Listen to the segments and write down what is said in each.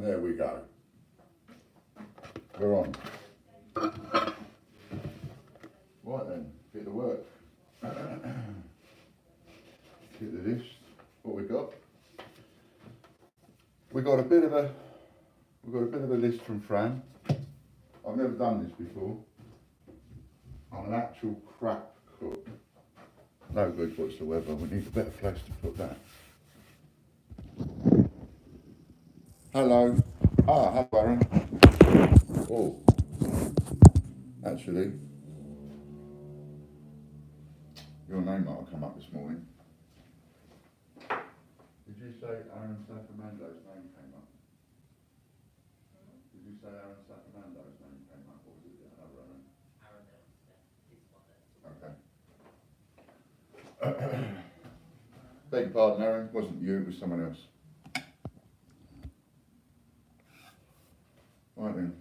there we go. We're on. Right then, get to work. Get the list. What we got? We've got a bit of a list from Fran. I've never done this before. I'm an actual crap cook. No good whatsoever. We need a better place to put that. Hello. Hi Warren. Oh, actually, your name might have come up this morning. Did you say Aaron Sacramando's name came up? Did you say Aaron Sacramando's name came up, or was it another Aaron? Okay. Beg your pardon, Aaron. It wasn't you, it was someone else. Right then.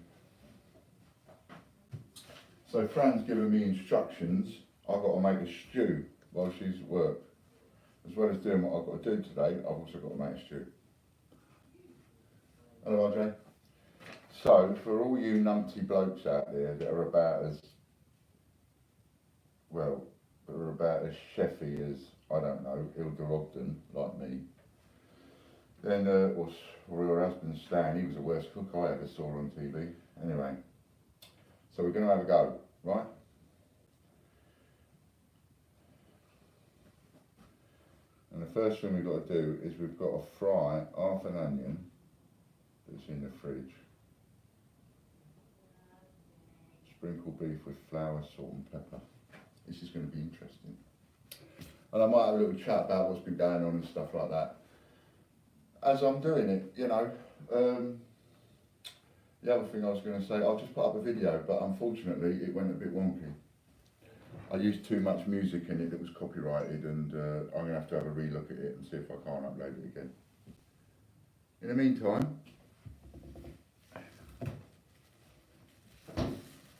So Fran's given me instructions. I've got to make a stew while she's at work. As well as doing what I've got to do today, I've also got to make a stew. Hello, RJ. So, for all you numpty blokes out there that are about as, well, that are about as chefy as, I don't know, Hilda Ogden, like me, then, or her husband Stan, he was the worst cook I ever saw on TV. Anyway, so we're going to have a go, right? And the first thing we've got to do is we've got to fry half an onion that's in the fridge. Sprinkle beef with flour, salt and pepper. This is going to be interesting. And I might have a little chat about what's been going on and stuff like that. As I'm doing it, you know, the other thing I was going to say, I'll just put up a video, but unfortunately it went a bit wonky. I used too much music in it that was copyrighted, and I'm going to have a re-look at it and see if I can't upload it again. In the meantime,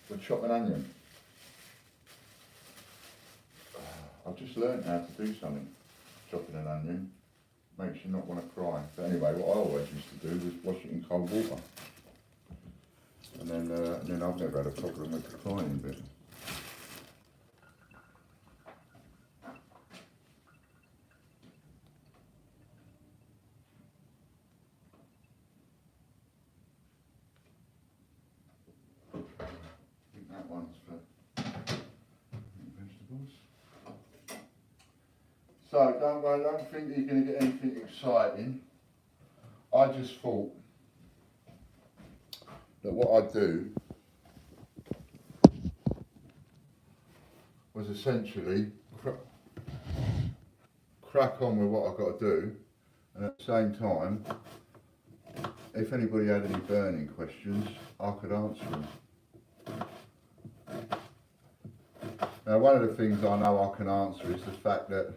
we'll chop an onion. I've just learned how to do something, chopping an onion. Makes you not want to cry. But anyway, what I always used to do was wash it in cold water. And then I've never had a problem with the crying bit. That one's for vegetables. So don't think that you're going to get anything exciting. I just thought that what I'd do was essentially crack on with what I've got to do, and at the same time, if anybody had any burning questions, I could answer them. Now, one of the things I know I can answer is the fact that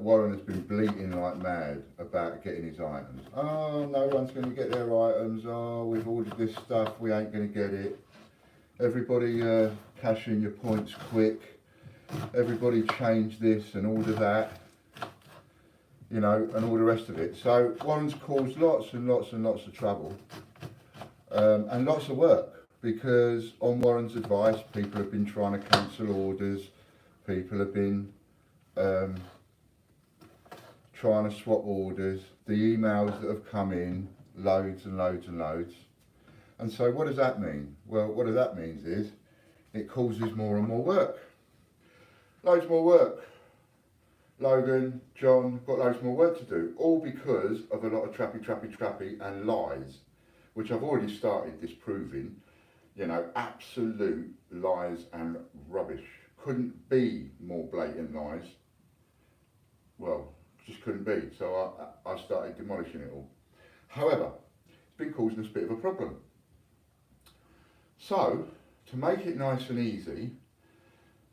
Warren has been bleating like mad about getting his items. Oh, no one's going to get their items. Oh, we've ordered this stuff, we ain't going to get it. Everybody cash in your points quick. Everybody change this and order that. You know, and all the rest of it. So Warren's caused lots and lots and lots of trouble and lots of work. Because on Warren's advice, people have been trying to cancel orders, people have been trying to swap orders, the emails that have come in, loads and loads and loads. And so what does that mean? Well, what that means is it causes more and more work. Loads more work. Logan, John, got loads more work to do, all because of a lot of trappy and lies, which I've already started disproving. You know, absolute lies and rubbish. Couldn't be more blatant lies. Well, just couldn't be. So I started demolishing it all. However, it's been causing us a bit of a problem. So, to make it nice and easy,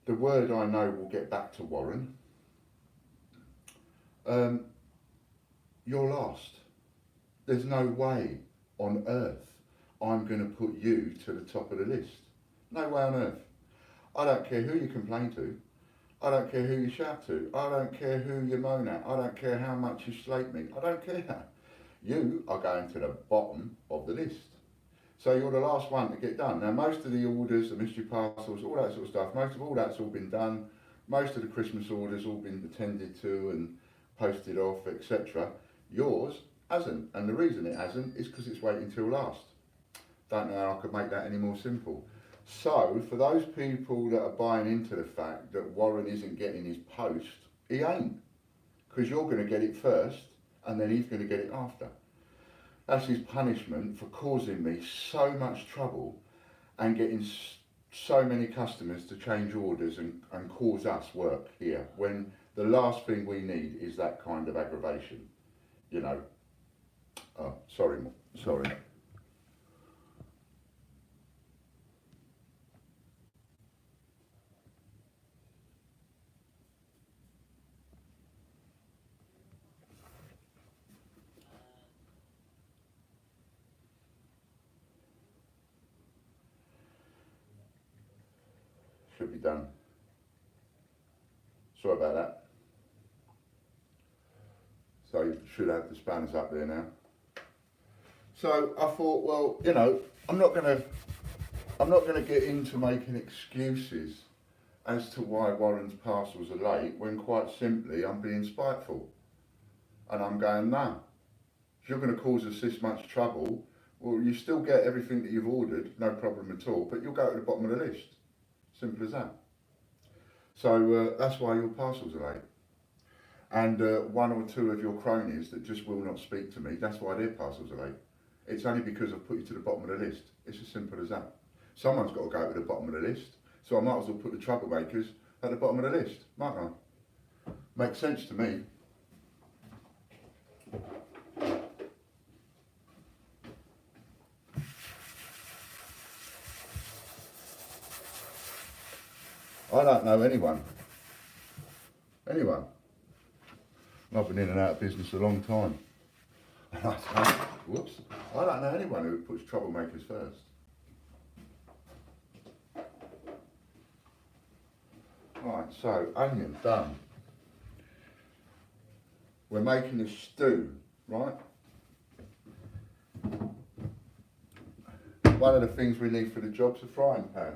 the word I know will get back to Warren. You're last. There's no way on earth I'm going to put you to the top of the list. No way on earth. I don't care who you complain to. I don't care who you shout to. I don't care who you moan at. I don't care how much you slate me. I don't care. you are going to the bottom of the list. So you're the last one to get done. Now most of the orders, the mystery parcels, all that sort of stuff, most of all that's all been done. Most of the Christmas orders all been attended to and posted off, etc. Yours hasn't, and the reason it hasn't is because it's waiting till last. Don't know how I could make that any more simple. So for those people that are buying into the fact that Warren isn't getting his post, he ain't, because you're going to get it first and then he's going to get it after. That's his punishment for causing me so much trouble and getting so many customers to change orders and cause us work here, when the last thing we need is that kind of aggravation, you know. Oh, sorry. Should be done. Sorry about that. So you should have the spanners up there now. So I thought, well, you know, I'm not gonna get into making excuses as to why Warren's parcels are late, when quite simply I'm being spiteful. And I'm going, no, if you're going to cause us this much trouble, well, you still get everything that you've ordered, no problem at all, but you'll go to the bottom of the list. Simple as that. So that's why your parcels are late. And one or two of your cronies that just will not speak to me, that's why their parcels are late. It's only because I've put you to the bottom of the list. It's as simple as that. Someone's got to go to the bottom of the list, so I might as well put the troublemakers at the bottom of the list, mightn't I? Makes sense to me. I don't know anyone. I've been in and out of business a long time. Whoops. I don't know anyone who puts troublemakers first. Right, so onion done. We're making a stew, right? One of the things we need for the job's a frying pan.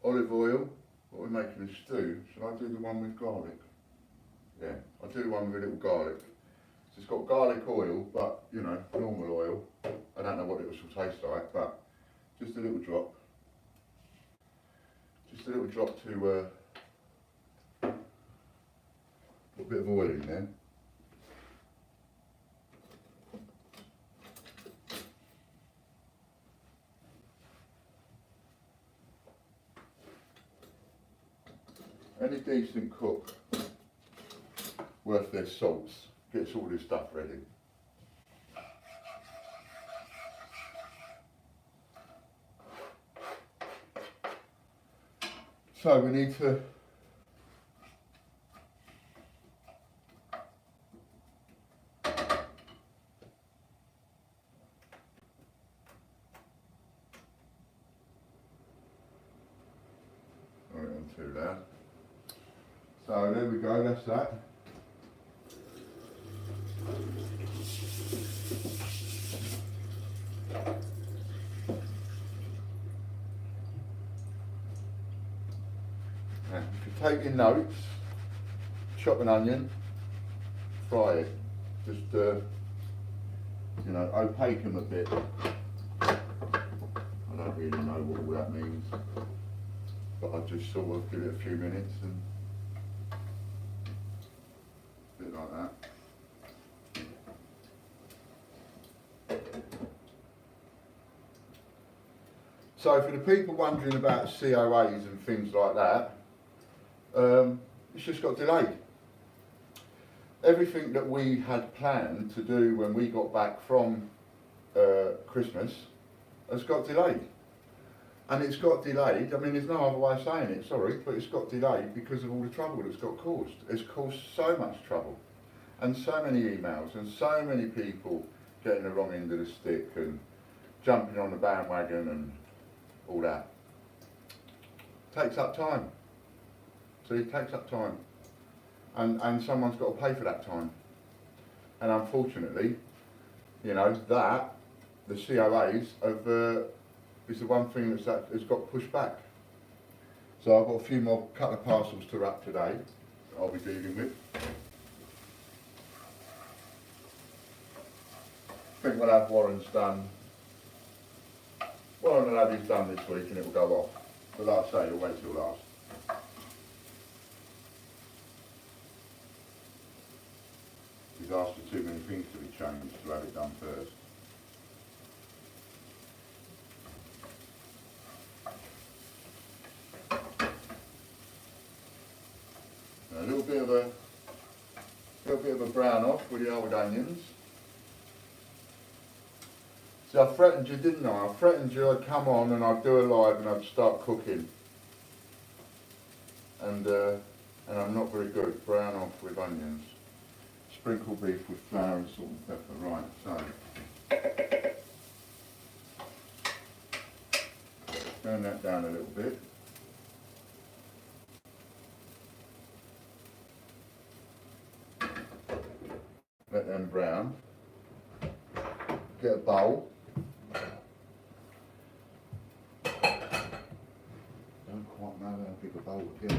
Olive oil, what we're making a stew. Shall I do the one with garlic? Yeah, I'll do the one with a little garlic. So it's got garlic oil, but you know, normal oil. I don't know what it will taste like, but just a little drop. Just a little drop to put a bit of oil in there. Any decent cook worth their salts gets all this stuff ready. So we need to too loud. So there we go, that's that. Now, if you take your notes, chop an onion, fry it. Just, you know, opaque them a bit. I don't really know what all that means, but I just sort of give it a few minutes and a bit like that. So for the people wondering about COAs and things like that, it's just got delayed. Everything that we had planned to do when we got back from Christmas has got delayed. And it's got delayed, I mean there's no other way of saying it, sorry, but it's got delayed because of all the trouble that's got caused. It's caused so much trouble. And so many emails and so many people getting the wrong end of the stick and jumping on the bandwagon and all that. Takes up time. So it takes up time. And someone's got to pay for that time. And unfortunately, you know, that, the COAs is the one thing that's got pushed back. So I've got a few more couple of parcels to wrap today that I'll be dealing with. I think we'll have Warren's done. Warren will have his done this week and it will go off. But like I say, it'll wait till last. He's asked for too many things to be changed to have it done first. A little bit of a brown off with the old onions. See, I threatened you, didn't I? I threatened you I'd come on and I'd do a live and I'd start cooking. And I'm not very good. Brown off with onions. Sprinkle beef with flour and salt and pepper. Right, so turn that down a little bit. Let them brown. Get a bowl. Don't quite know how big a bowl to get.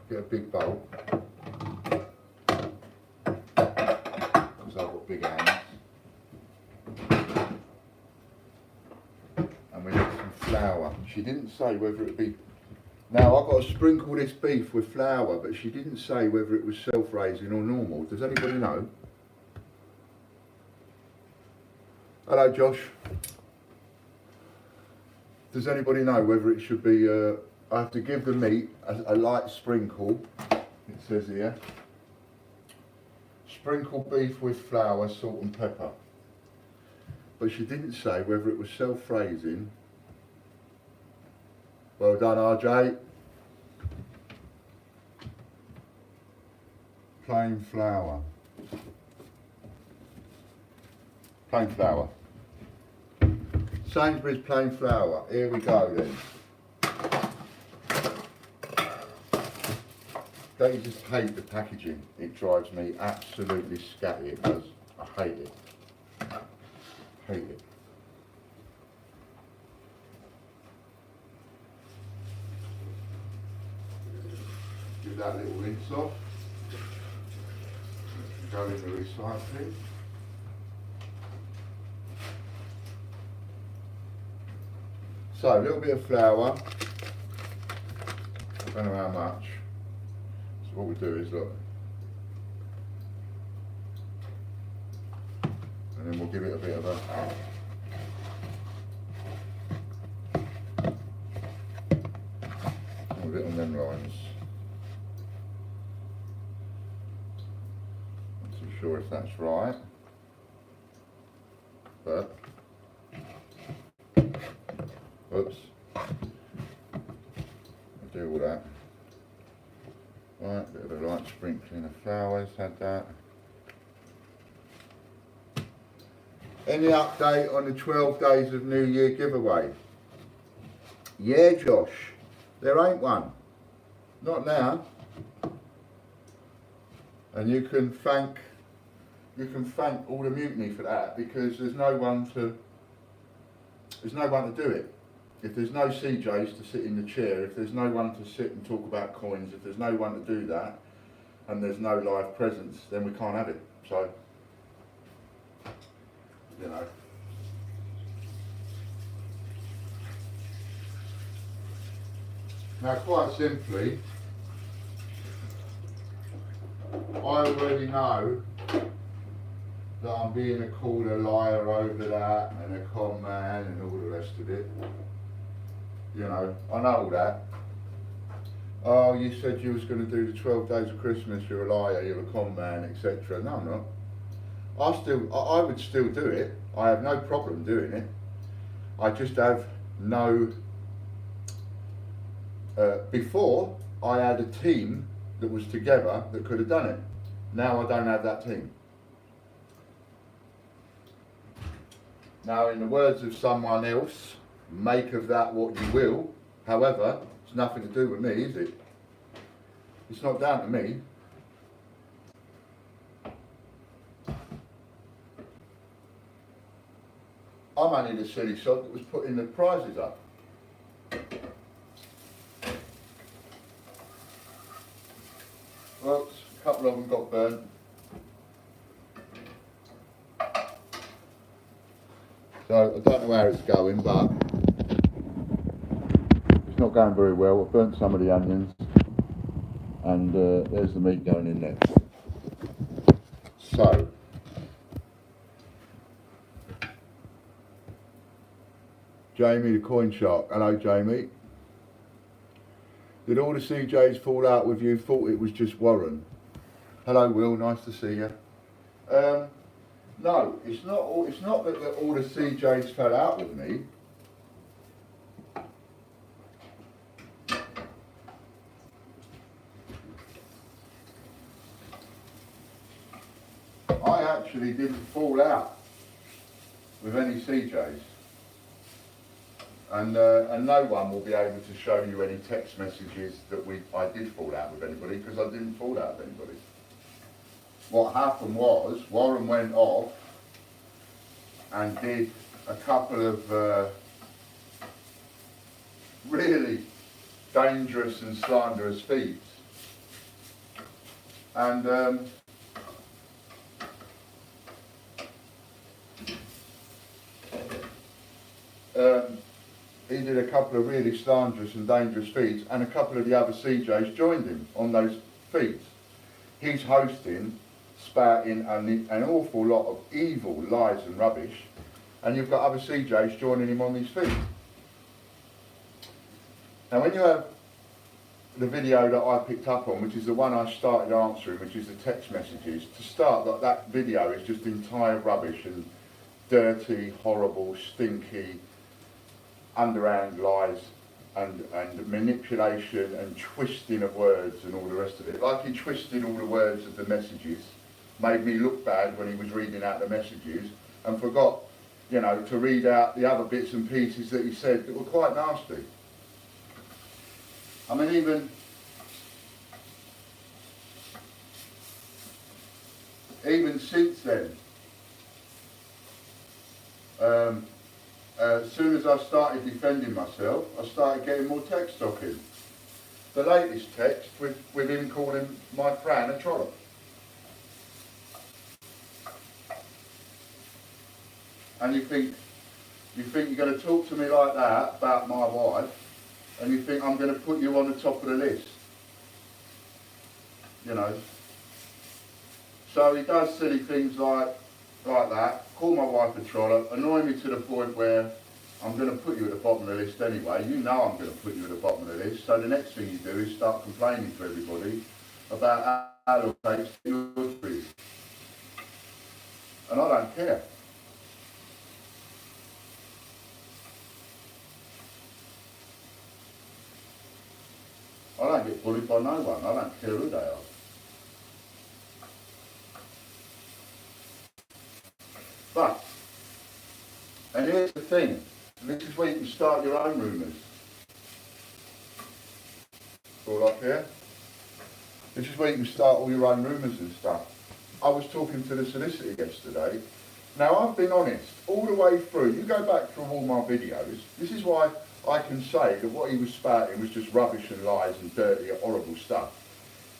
Get a big bowl. Because I've got big hands. And we need some flour. She didn't say whether it would be. Now I've got to sprinkle this beef with flour, but she didn't say whether it was self-raising or normal. Does anybody know? Hello, Josh. Does anybody know whether it should be, I have to give the meat a light sprinkle, it says here. Sprinkle beef with flour, salt and pepper. But she didn't say whether it was self-raising. Well done, RJ. Plain flour. Plain flour. Sainsbury's plain flour. Here we go then. Don't you just hate the packaging? It drives me absolutely scatty. It does. I hate it. Hate it. Give that little rinse off. Go in the recycling. So a little bit of flour. I don't know how much. So what we do is look. And then we'll give it a bit of a bit on them lines. Not too sure if that's right, but oops, I do all that. Right, bit of a light sprinkling of flowers, had that. Any update on the 12 days of New Year giveaway? Yeah, Josh. There ain't one. Not now. And you can thank all the mutiny for that, because there's no one to do it. If there's no CJs to sit in the chair, if there's no one to sit and talk about coins, if there's no one to do that, and there's no live presence, then we can't have it. So, you know. Now, quite simply, I already know that I'm being called a liar over that, and a con man, and all the rest of it. You know, I know all that. Oh, you said you was going to do the 12 days of Christmas, you're a liar, you're a con man, etc. No, I'm not. I would still do it. I have no problem doing it. I just have no... before, I had a team that was together that could have done it. Now I don't have that team. Now, in the words of someone else, make of that what you will. However, it's nothing to do with me, is it? It's not down to me. I'm only the silly sod that was putting the prizes up. Well, a couple of them got burnt. So I don't know how it's going, but it's not going very well. I've burnt some of the onions, and there's the meat going in there. So, Jamie the coin shark. Hello, Jamie. Did all the CJs fall out with you? Thought it was just Warren. Hello, Will. Nice to see you. No, it's not. It's not that all the CJs fell out with me. I actually didn't fall out with any CJs, and no one will be able to show you any text messages that I did fall out with anybody, because I didn't fall out with anybody. What happened was Warren went off and did a couple of really dangerous and slanderous feeds, and he did a couple of really slanderous and dangerous feeds, and a couple of the other CJs joined him on those feeds. He's hosting, spouting an awful lot of evil lies and rubbish, and you've got other CJs joining him on these feeds. Now, when you have the video that I picked up on, which is the one I started answering, which is the text messages, to start, that video is just entire rubbish and dirty, horrible, stinky, underhand lies and manipulation and twisting of words and all the rest of it. Like he twisted all the words of the messages, made me look bad when he was reading out the messages, and forgot, you know, to read out the other bits and pieces that he said that were quite nasty. I mean, even since then, as soon as I started defending myself, I started getting more text off him. The latest text with him calling my Fran a trollop. And you think you're going to talk to me like that about my wife, and you think I'm going to put you on the top of the list, you know. So he does silly things like that, call my wife a trollop, annoy me to the point where I'm going to put you at the bottom of the list anyway. You know I'm going to put you at the bottom of the list. So the next thing you do is start complaining to everybody about how long it takes to do your food. And I don't care. I don't get bullied by no one. I don't care who they are. But, and here's the thing, this is where you can start your own rumours. All up here. This is where you can start all your own rumours and stuff. I was talking to the solicitor yesterday. Now, I've been honest all the way through. You go back through all my videos. This is why I can say that what he was spouting was just rubbish and lies and dirty, horrible stuff.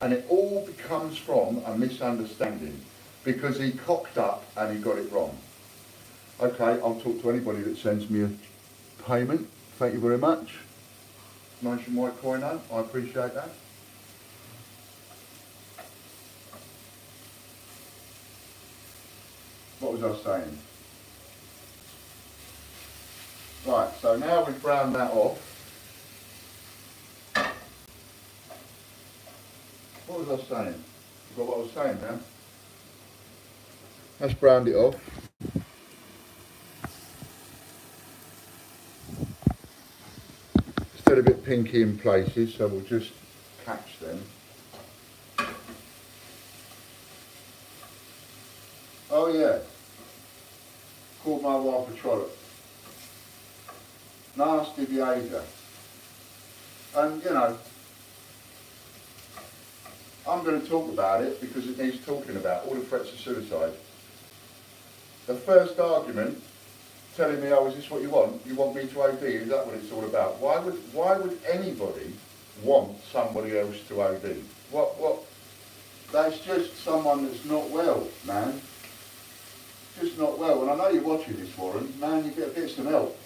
And it all comes from a misunderstanding, because he cocked up and he got it wrong. Okay, I'll talk to anybody that sends me a payment. Thank you very much. Nationwide coin, I appreciate that. What was I saying? Right, so now we've browned that off. What was I saying? Forgot what I was saying now. Let's browned it off. Still a bit pinky in places, so we'll just cap nasty behaviour. And you know, I'm going to talk about it because it needs talking about, all the threats of suicide. The first argument, telling me, oh, is this what you want? You want me to OD? Is that what it's all about? Why would anybody want somebody else to OD? What? That's just someone that's not well, man. Just not well. And I know you're watching this, Warren. Man, you get a bit of some help.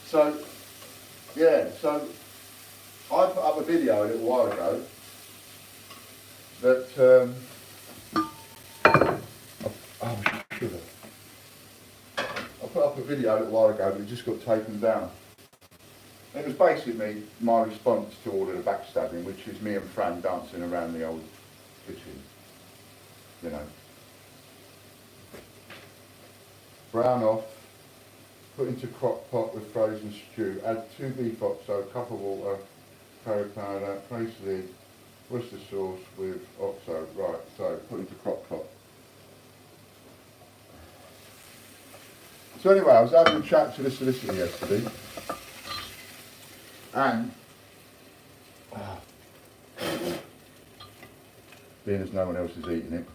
So, yeah, so I put up a video a little while ago that, sugar. I put up a video a little while ago, but it just got taken down. It was basically my response to all of the backstabbing, which is me and Fran dancing around the old kitchen, you know. Brown off, put into crock pot with frozen stew, add 2 beef oxo, a cup of water, curry powder, place lid, Worcester sauce with oxo. Right, so put into crock pot. So anyway, I was having a chat to the solicitor yesterday, and being as no one else is eating it,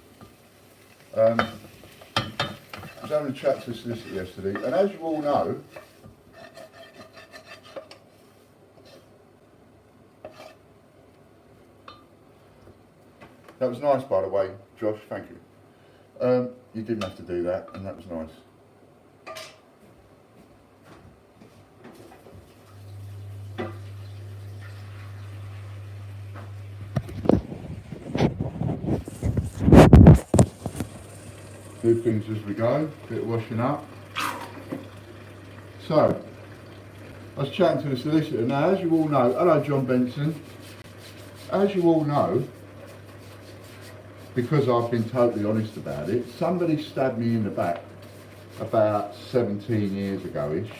I was having a chat to the solicitor yesterday, and as you all know, that was nice, by the way, Josh, thank you. You didn't have to do that, and that was nice. Do things as we go, bit of washing up. So, I was chatting to the solicitor. Now, as you all know, hello John Benson, as you all know, because I've been totally honest about it, somebody stabbed me in the back about 17 years ago-ish,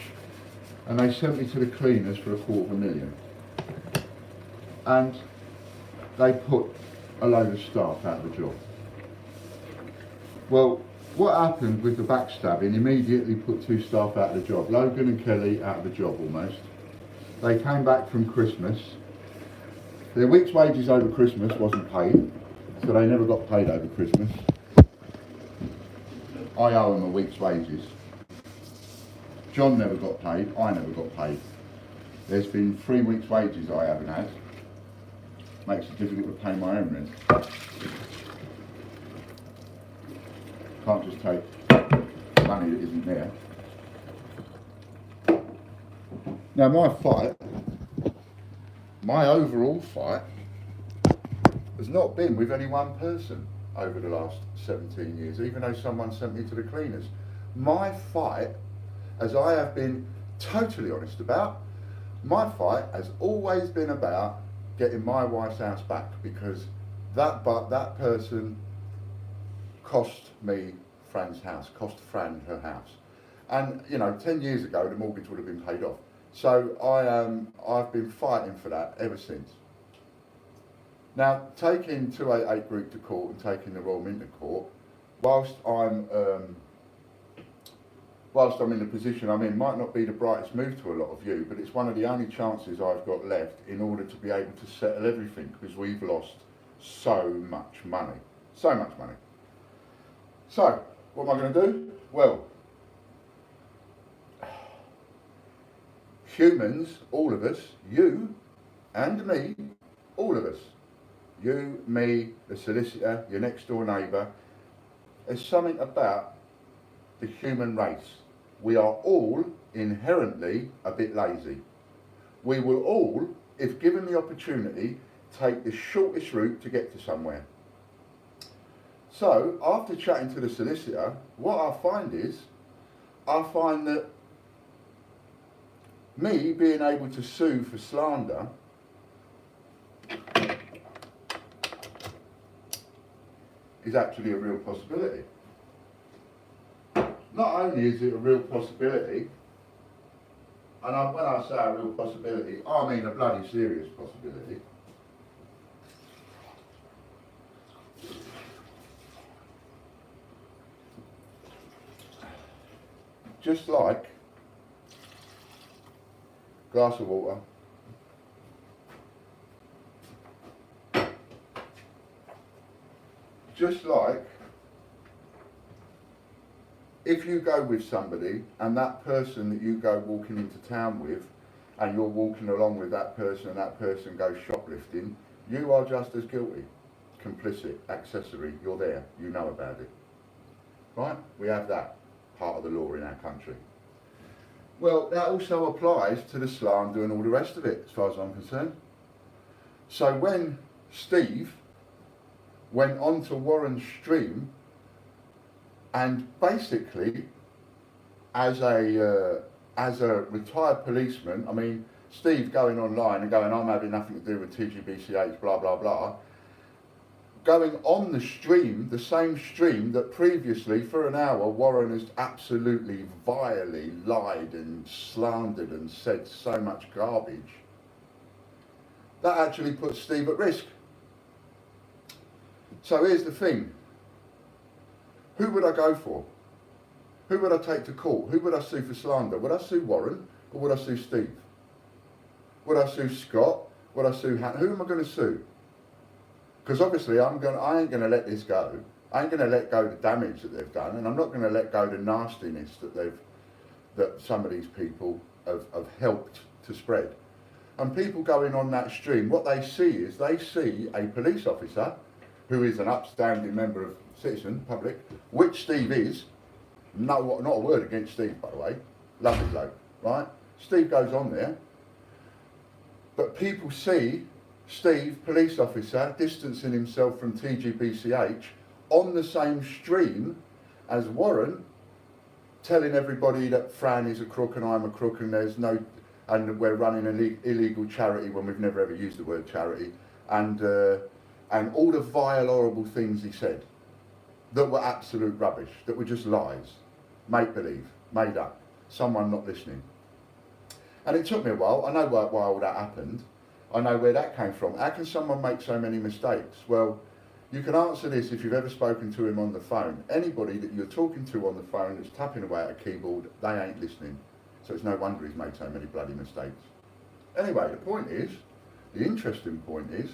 and they sent me to the cleaners for $250,000. And they put a load of staff out of the job. Well, what happened with the backstabbing immediately put 2 staff out of the job. Logan and Kelly out of the job almost. They came back from Christmas. Their week's wages over Christmas wasn't paid, so they never got paid over Christmas. I owe them a week's wages. John never got paid, I never got paid. There's been 3 weeks' wages I haven't had. Makes it difficult to pay my own rent. Can't just take money that isn't there. Now my overall fight, has not been with any one person over the last 17 years, even though someone sent me to the cleaners. My fight, as I have been totally honest about, my fight has always been about getting my wife's house back, because that person cost me Fran's house, cost Fran her house. And you know, 10 years ago the mortgage would have been paid off. So I've been fighting for that ever since. Now, taking 288 Group to court and taking the Royal Mint to court, whilst I'm in the position I'm in, might not be the brightest move to a lot of you, but it's one of the only chances I've got left in order to be able to settle everything, because we've lost so much money. So much money. So, what am I going to do? Well, humans, all of us, you and me, all of us, you, me, the solicitor, your next door neighbour, there's something about the human race. We are all inherently a bit lazy. We will all, if given the opportunity, take the shortest route to get to somewhere. So, after chatting to the solicitor, what I find that me being able to sue for slander is actually a real possibility. Not only is it a real possibility, and when I say a real possibility, I mean a bloody serious possibility. just like glass of water. Just like if you go with somebody and that person that you go walking into town with, and you're walking along with that person and that person goes shoplifting, you are just as guilty, complicit, accessory, you're there, you know about it. Right? We have that part of the law in our country. Well, that also applies to the slander and all the rest of it, as far as I'm concerned. So when Steve went onto Warren's stream and basically, as a retired policeman, I mean, Steve going online and going, I'm having nothing to do with TGBCH, blah, blah, blah, going on the stream, the same stream that previously for an hour Warren has absolutely vilely lied and slandered and said so much garbage, that actually puts Steve at risk. So here's the thing, who would I go for? Who would I take to court? Who would I sue for slander? Would I sue Warren or would I sue Steve? Would I sue Scott? Would I sue Han? Who am I going to sue? Because obviously I ain't going to let this go. I ain't going to let go the damage that they've done, and I'm not going to let go the nastiness that some of these people have helped to spread. And people going on that stream, what they see is they see a police officer who is an upstanding member of citizen, public, which Steve is. No, not a word against Steve, by the way. Lovely bloke, right? Steve goes on there. But people see Steve, police officer, distancing himself from TGBCH on the same stream as Warren, telling everybody that Fran is a crook and I'm a crook and there's no, and we're running an illegal charity when we've never ever used the word charity, and all the vile, horrible things he said that were absolute rubbish, that were just lies, make-believe, made up, someone not listening. And it took me a while. I know why all that happened. I know where that came from. How can someone make so many mistakes? Well, you can answer this if you've ever spoken to him on the phone. Anybody that you're talking to on the phone that's tapping away at a keyboard, they ain't listening. So it's no wonder he's made so many bloody mistakes. Anyway, the point is, the interesting point is,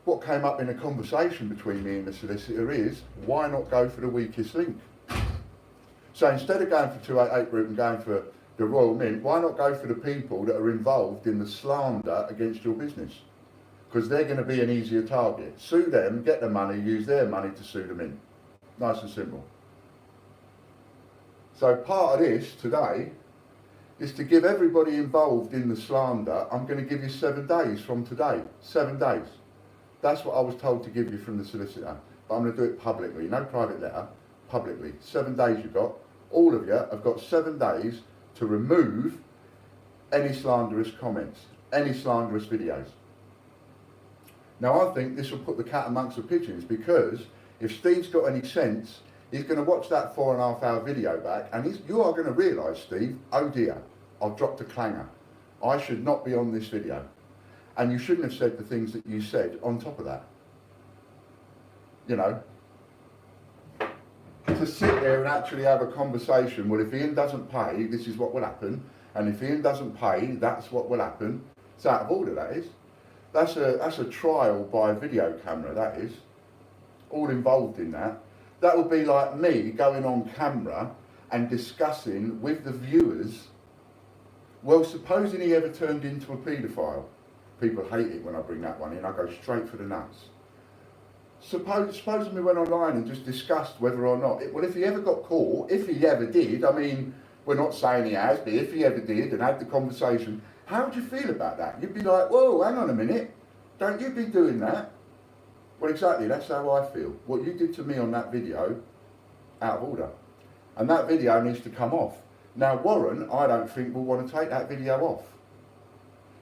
what came up in a conversation between me and the solicitor is, why not go for the weakest link? So instead of going for 288 route and going for the Royal Mint, why not go for the people that are involved in the slander against your business? Because they're going to be an easier target. Sue them, get the money, use their money to sue the Mint. Nice and simple. So part of this today is to give everybody involved in the slander, I'm going to give you 7 days from today. 7 days. That's what I was told to give you from the solicitor. But I'm going to do it publicly, no private letter, publicly. 7 days you've got. All of you have got 7 days to remove any slanderous comments, any slanderous videos. Now I think this will put the cat amongst the pigeons, because if Steve's got any sense, he's going to watch that 4.5 hour video back and you are going to realise, Steve, oh dear, I've dropped a clanger. I should not be on this video. And you shouldn't have said the things that you said on top of that. You know, to sit there and actually have a conversation, well, if Ian doesn't pay, this is what will happen, and if Ian doesn't pay, that's what will happen. It's out of order, that is. That's a trial by video camera, that is. All involved in that. That would be like me going on camera and discussing with the viewers, well, supposing he ever turned into a paedophile. People hate it when I bring that one in, I go straight for the nuts. Supposing we went online and just discussed whether or not, well, if he ever got caught, if he ever did, I mean, we're not saying he has, but if he ever did and had the conversation, how would you feel about that? You'd be like, whoa, hang on a minute, don't you be doing that? Well, exactly, that's how I feel. What you did to me on that video, out of order. And that video needs to come off. Now, Warren, I don't think will want to take that video off.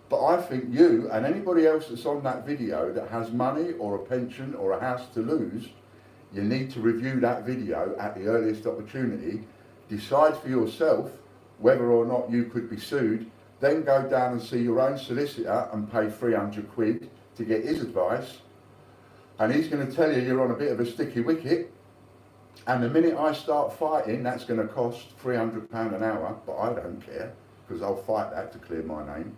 But I think you and anybody else that's on that video that has money or a pension or a house to lose, you need to review that video at the earliest opportunity, decide for yourself whether or not you could be sued, then go down and see your own solicitor and pay 300 quid to get his advice. And he's going to tell you you're on a bit of a sticky wicket, And the minute I start fighting, that's going to cost £300 an hour, but I don't care, because I'll fight that to clear my name.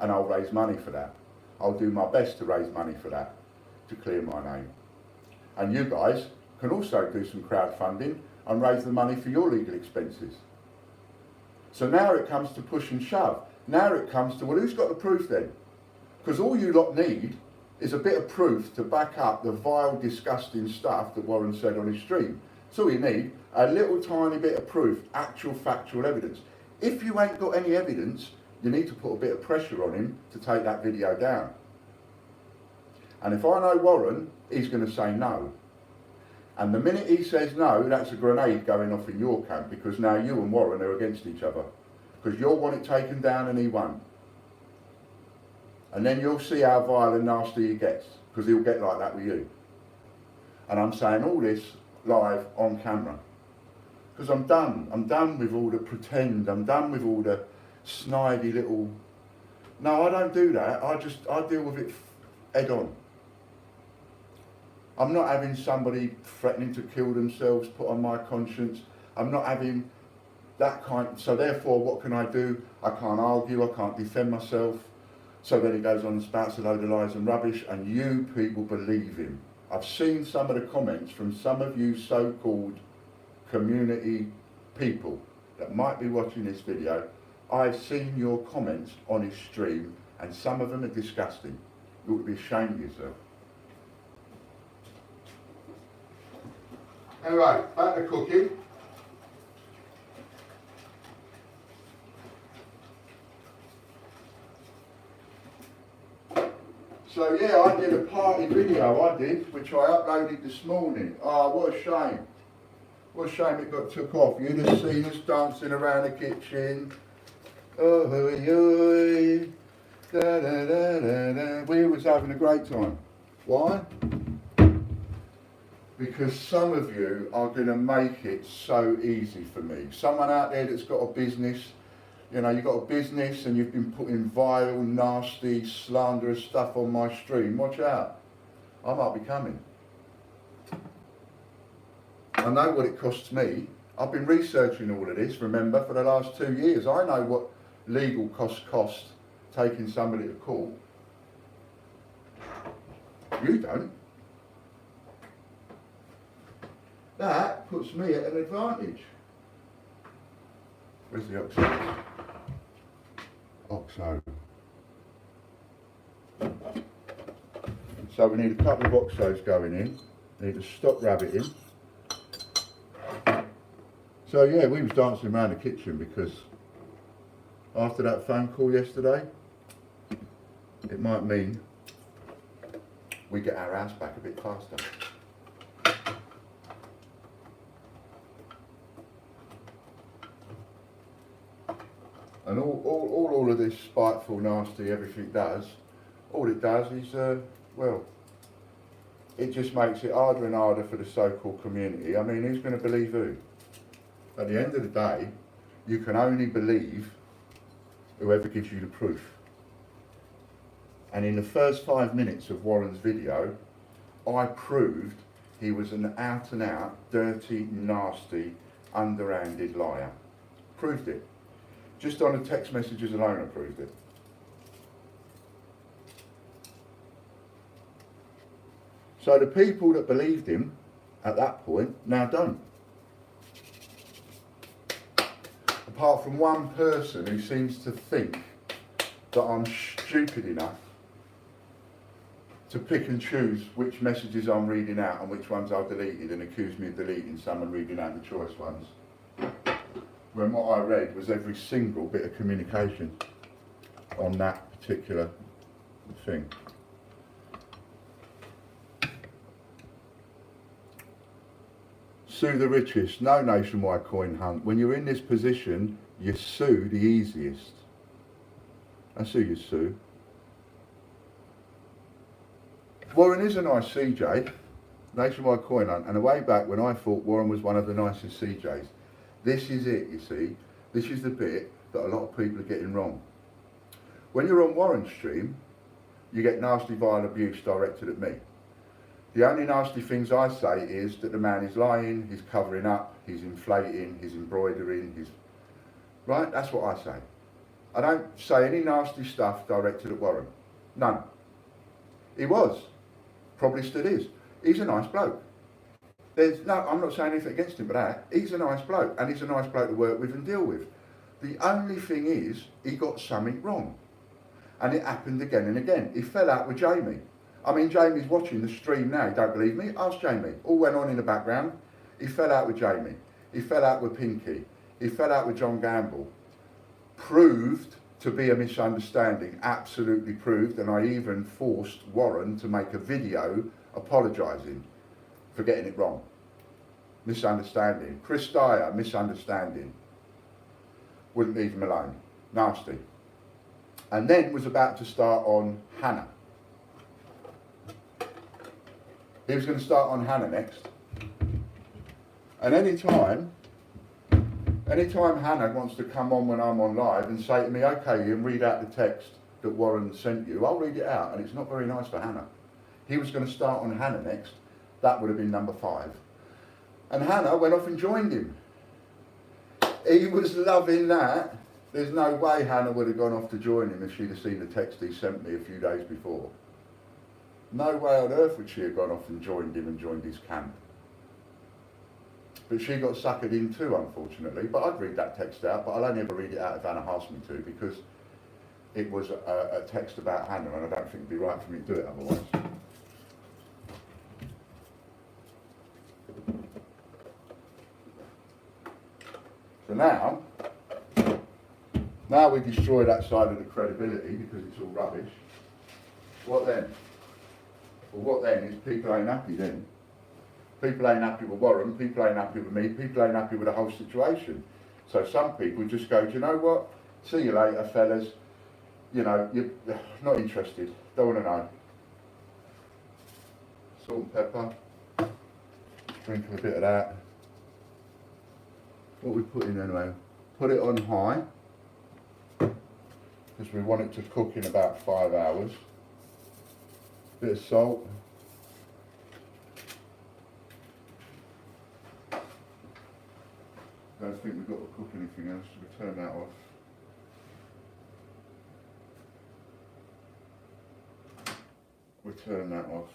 And I'll raise money for that. I'll do my best to raise money for that, to clear my name. And you guys can also do some crowdfunding and raise the money for your legal expenses. So now it comes to push and shove. Now it comes to, well, who's got the proof then? Because all you lot need is a bit of proof to back up the vile, disgusting stuff that Warren said on his stream. That's all you need, a little tiny bit of proof, actual factual evidence. If you ain't got any evidence, you need to put a bit of pressure on him to take that video down. And if I know Warren, he's going to say no. And the minute he says no, that's a grenade going off in your camp, because now you and Warren are against each other. Because you'll want it taken down and he won't. And then you'll see how vile and nasty he gets, because he'll get like that with you. And I'm saying all this live on camera. Because I'm done. I'm done with all the pretend. I'm done with all the snidey little... No, I don't do that. I deal with it head on. I'm not having somebody threatening to kill themselves put on my conscience. I'm not having that kind... So therefore, what can I do? I can't argue. I can't defend myself. So then he goes on and spouts a load of lies and rubbish, and you people believe him. I've seen some of the comments from some of you so-called community people that might be watching this video. I've seen your comments on his stream, and some of them are disgusting. You ought to be ashamed of yourself. Anyway, back to cooking. So yeah, I did a party video, which I uploaded this morning. Oh, what a shame. What a shame it got took off. You'd have seen us dancing around the kitchen. Oh, hoi, da, da, da, da, da. We was having a great time. Why? Because some of you are going to make it so easy for me. Someone out there that's got a business, you know, you've got a business and you've been putting vile, nasty, slanderous stuff on my stream. Watch out. I might be coming. I know what it costs me. I've been researching all of this, remember, for the last 2 years. I know what legal costs taking somebody to court. You don't. That puts me at an advantage. Where's the oxo? Oxo. So we need a couple of oxos going in. Need to stop rabbiting. So yeah, we was dancing around the kitchen because after that phone call yesterday, it might mean we get our house back a bit faster. And all of this spiteful, nasty, everything does, all it does is, well, it just makes it harder and harder for the so-called community. I mean, who's going to believe who? At the end of the day, you can only believe whoever gives you the proof. And in the first 5 minutes of Warren's video, I proved he was an out-and-out, dirty, nasty, underhanded liar. Proved it. Just on the text messages alone, I proved it. So the people that believed him at that point now don't. Apart from one person who seems to think that I'm stupid enough to pick and choose which messages I'm reading out and which ones I've deleted, and accuse me of deleting some and reading out the choice ones. When what I read was every single bit of communication on that particular thing. Sue the richest. No nationwide coin hunt. When you're in this position, you sue the easiest. That's who you sue. Warren is a nice CJ, nationwide coin hunt, and way back when I thought Warren was one of the nicest CJs. This is it, you see. This is the bit that a lot of people are getting wrong. When you're on Warren's stream, you get nasty, vile abuse directed at me. The only nasty things I say is that the man is lying, he's covering up, he's inflating, he's embroidering, right? That's what I say. I don't say any nasty stuff directed at Warren. None. He was. Probably still is. He's a nice bloke. I'm not saying anything against him, but that. He's a nice bloke, and he's a nice bloke to work with and deal with. The only thing is, he got something wrong. And it happened again and again. He fell out with Jamie. I mean, Jamie's watching the stream now. You don't believe me? Ask Jamie. All went on in the background. He fell out with Jamie. He fell out with Pinky. He fell out with John Gamble. Proved to be a misunderstanding. Absolutely proved. And I even forced Warren to make a video apologising for getting it wrong. Misunderstanding. Chris Dyer, misunderstanding. Wouldn't leave him alone. Nasty. And then was about to start on Hannah. He was going to start on Hannah next. And anytime Hannah wants to come on when I'm on live and say to me, okay, Ian, read out the text that Warren sent you, I'll read it out. And it's not very nice for Hannah. He was going to start on Hannah next. That would have been number 5. And Hannah went off and joined him. He was loving that. There's no way Hannah would have gone off to join him if she'd have seen the text he sent me a few days before. No way on earth would she have gone off and joined him and joined his camp. But she got suckered in too, unfortunately. But I'd read that text out, but I'll only ever read it out if Hannah asks me to, because it was a text about Hannah, and I don't think it'd be right for me to do it otherwise. So now we destroy that side of the credibility because it's all rubbish. What then? Well, what then is people ain't happy then. People ain't happy with Warren, people ain't happy with me, people ain't happy with the whole situation. So some people just go, do you know what? See you later, fellas. You know, you're not interested, don't want to know. Salt and pepper. Sprinkle a bit of that. What we put in anyway? Put it on high, because we want it to cook in about 5 hours. Bit of salt. Don't think we've got to cook anything else, so we turn that off. We turn that off.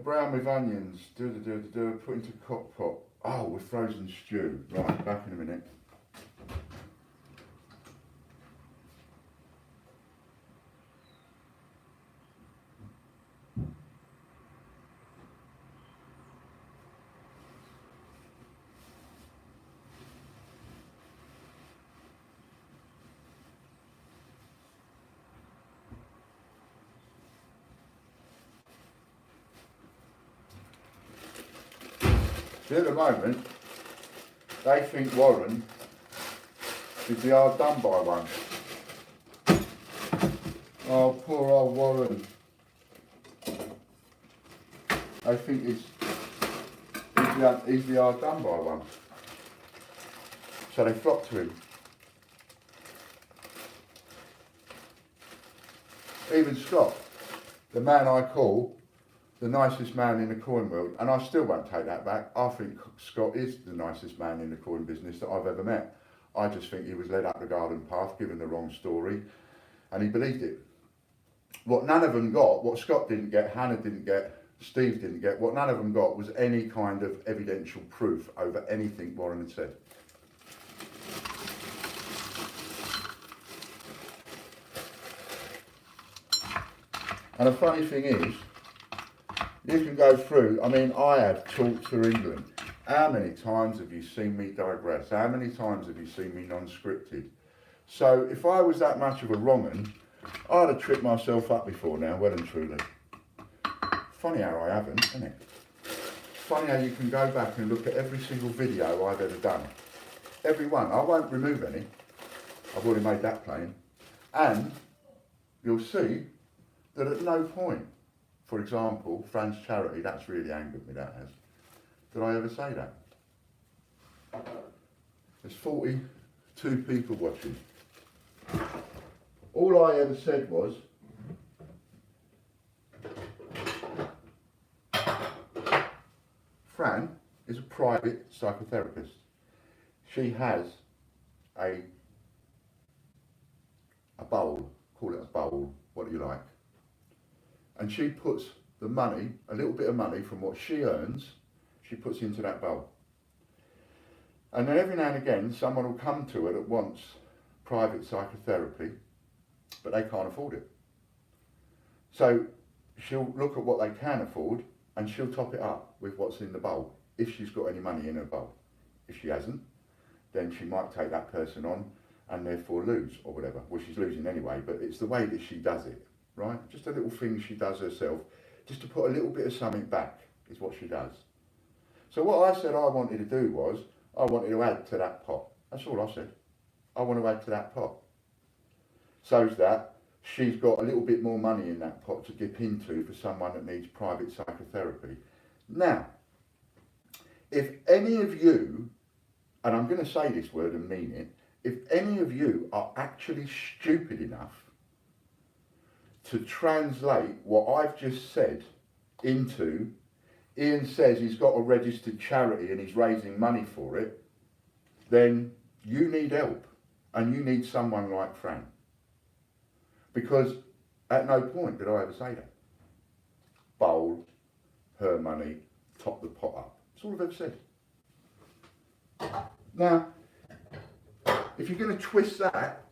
Brown with onions, put into crock pot. Oh, with frozen stew. Right, back in a minute. At the moment, they think Warren is the hard done by one. Oh, poor old Warren. They think he's the hard done by one. So they flock to him. Even Scott, the man I call the nicest man in the coin world, and I still won't take that back. I think Scott is the nicest man in the coin business that I've ever met. I just think he was led up the garden path, given the wrong story, and he believed it. What none of them got, what Scott didn't get, Hannah didn't get, Steve didn't get, what none of them got was any kind of evidential proof over anything Warren had said. And the funny thing is, you can go through, I mean, I have talked for England. How many times have you seen me digress? How many times have you seen me non-scripted? So if I was that much of a wrong-un, I'd have tripped myself up before now, well and truly. Funny how I haven't, isn't it? Funny how you can go back and look at every single video I've ever done. Every one. I won't remove any. I've already made that plain. And you'll see that at no point, for example, Fran's charity, that's really angered me, that has. Did I ever say that? There's 42 people watching. All I ever said was, private psychotherapist. She has a bowl, call it a bowl, what do you like? And she puts the money, a little bit of money from what she earns, she puts into that bowl. And then every now and again, someone will come to her that wants private psychotherapy, but they can't afford it. So she'll look at what they can afford and she'll top it up with what's in the bowl, if she's got any money in her bowl. If she hasn't, then she might take that person on and therefore lose or whatever. Well, she's losing anyway, but it's the way that she does it, right? Just a little thing she does herself, just to put a little bit of something back is what she does. So what I said I wanted to do was, I wanted to add to that pot. That's all I said. I want to add to that pot. So that she's got a little bit more money in that pot to dip into for someone that needs private psychotherapy. Now, if any of you, and I'm going to say this word and mean it, if any of you are actually stupid enough to translate what I've just said into, Ian says he's got a registered charity and he's raising money for it, then you need help and you need someone like Fran. Because at no point did I ever say that. Bowl, her money, top the pot up. That's all I've ever said. Now, if you're going to twist that,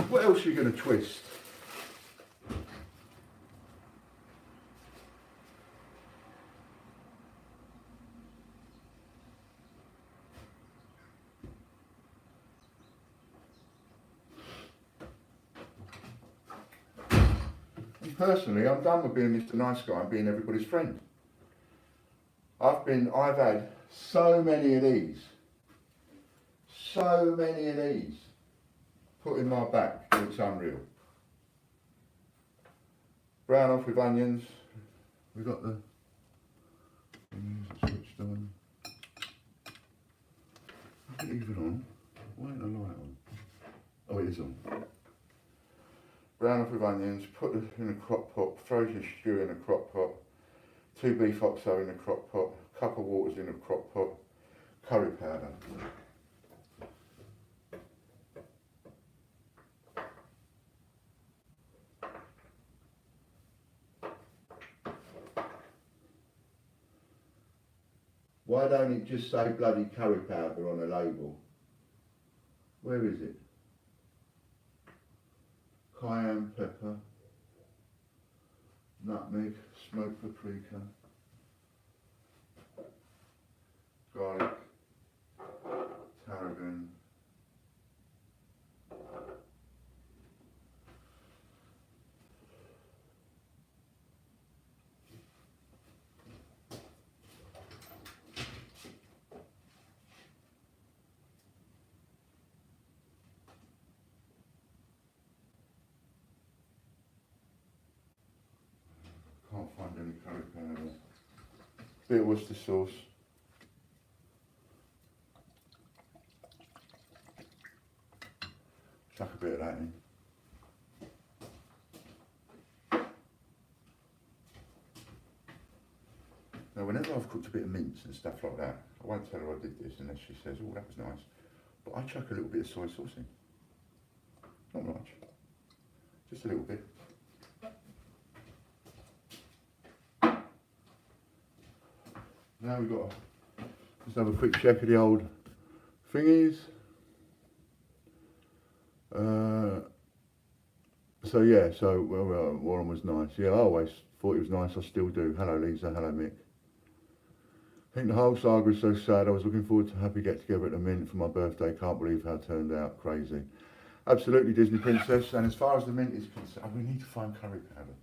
what else are you going to twist? And personally, I'm done with being Mr. Nice Guy and being everybody's friend. I've had so many of these put in my back that it's unreal. Brown off with onions. We've got the switched on. Is it even on? Why ain't the light on? Oh, it is on. Brown off with onions, put it in a crock pot, throw your stew in a crock pot, 2 beef oxo in a crock pot, a cup of waters in a crock pot, curry powder. Why don't it just say bloody curry powder on a label? Where is it? Cayenne pepper, nutmeg, smoked paprika, garlic, tarragon, can't find any curry powder. Bit of Worcester sauce. Chuck a bit of that in. Now whenever I've cooked a bit of mince and stuff like that, I won't tell her I did this unless she says, oh, that was nice. But I chuck a little bit of soy sauce in. Not much. Just a little bit. Now we've got to just have a quick check of the old thingies. So yeah, Warren was nice. Yeah, I always thought he was nice, I still do. Hello Lisa, hello Mick. I think the whole saga is so sad. I was looking forward to a happy get together at the Mint for my birthday. Can't believe how it turned out. Crazy. Absolutely Disney Princess. And as far as the Mint is concerned, we need to find curry powder.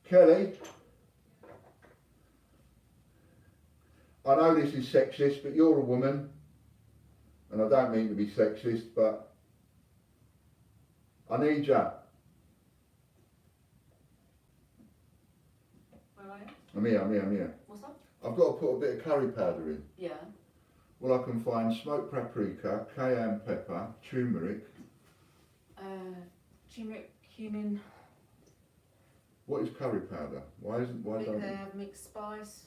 Kelly, I know this is sexist, but you're a woman, and I don't mean to be sexist, but I need you. Where are you? I'm here. What's up? I've got to put a bit of curry powder in. Yeah. Well, I can find smoked paprika, cayenne pepper, turmeric. Turmeric, cumin. What is curry powder? Why don't They have mixed spice.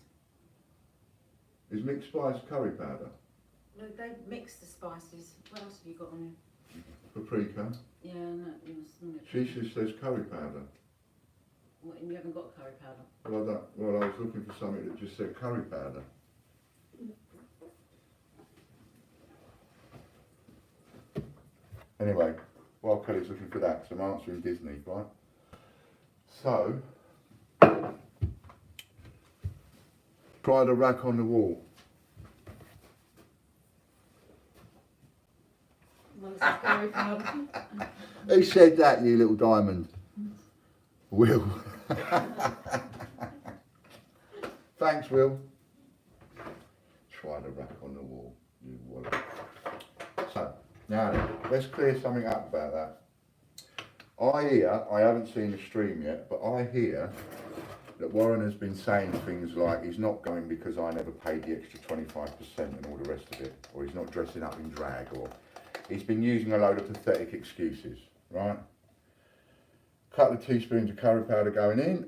is mixed spice curry powder? No, they mix the spices. What else have you got on Paprika. you? Yeah, no, you must. She just says curry powder. What, you haven't got curry powder? Well, I was looking for something that just said curry powder. Anyway, while Kelly's looking for that, because I'm answering Disney, right? So, try the rack on the wall. Well, it's curry powder. Who said that, you little diamond? Will. Thanks, Will. Try the rack on the wall, you wallet. So, now then, let's clear something up about that. I haven't seen the stream yet, but I hear that Warren has been saying things like he's not going because I never paid the extra 25% and all the rest of it, or he's not dressing up in drag, or he's been using a load of pathetic excuses, right? Couple of teaspoons of curry powder going in.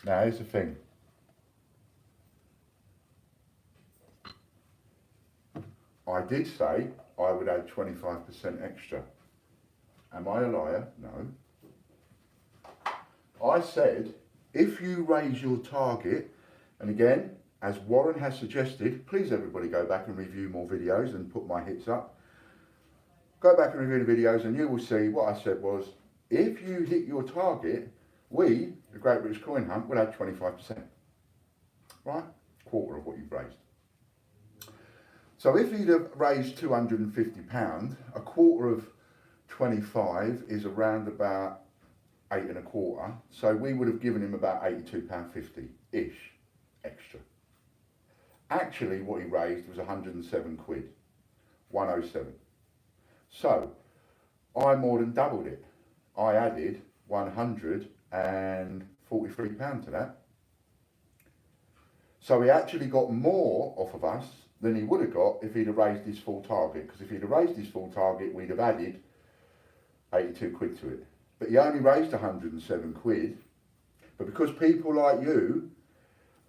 Now here's the thing. I did say I would add 25% extra. Am I a liar? No. I said, if you raise your target, and again, as Warren has suggested, please everybody go back and review more videos and put my hits up. Go back and review the videos and you will see what I said was, if you hit your target, we, the Great British Coin Hunt, will add 25%. Right? Quarter of what you've raised. So if he'd have raised £250, a quarter of 25 is around about 8 1/4. So we would have given him about £82.50-ish extra. Actually, what he raised was 107 quid, 107. So I more than doubled it. I added £143 to that. So he actually got more off of us than he would have got if he'd have raised his full target. Because if he'd have raised his full target, we'd have added 82 quid to it. But he only raised 107 quid. But because people like you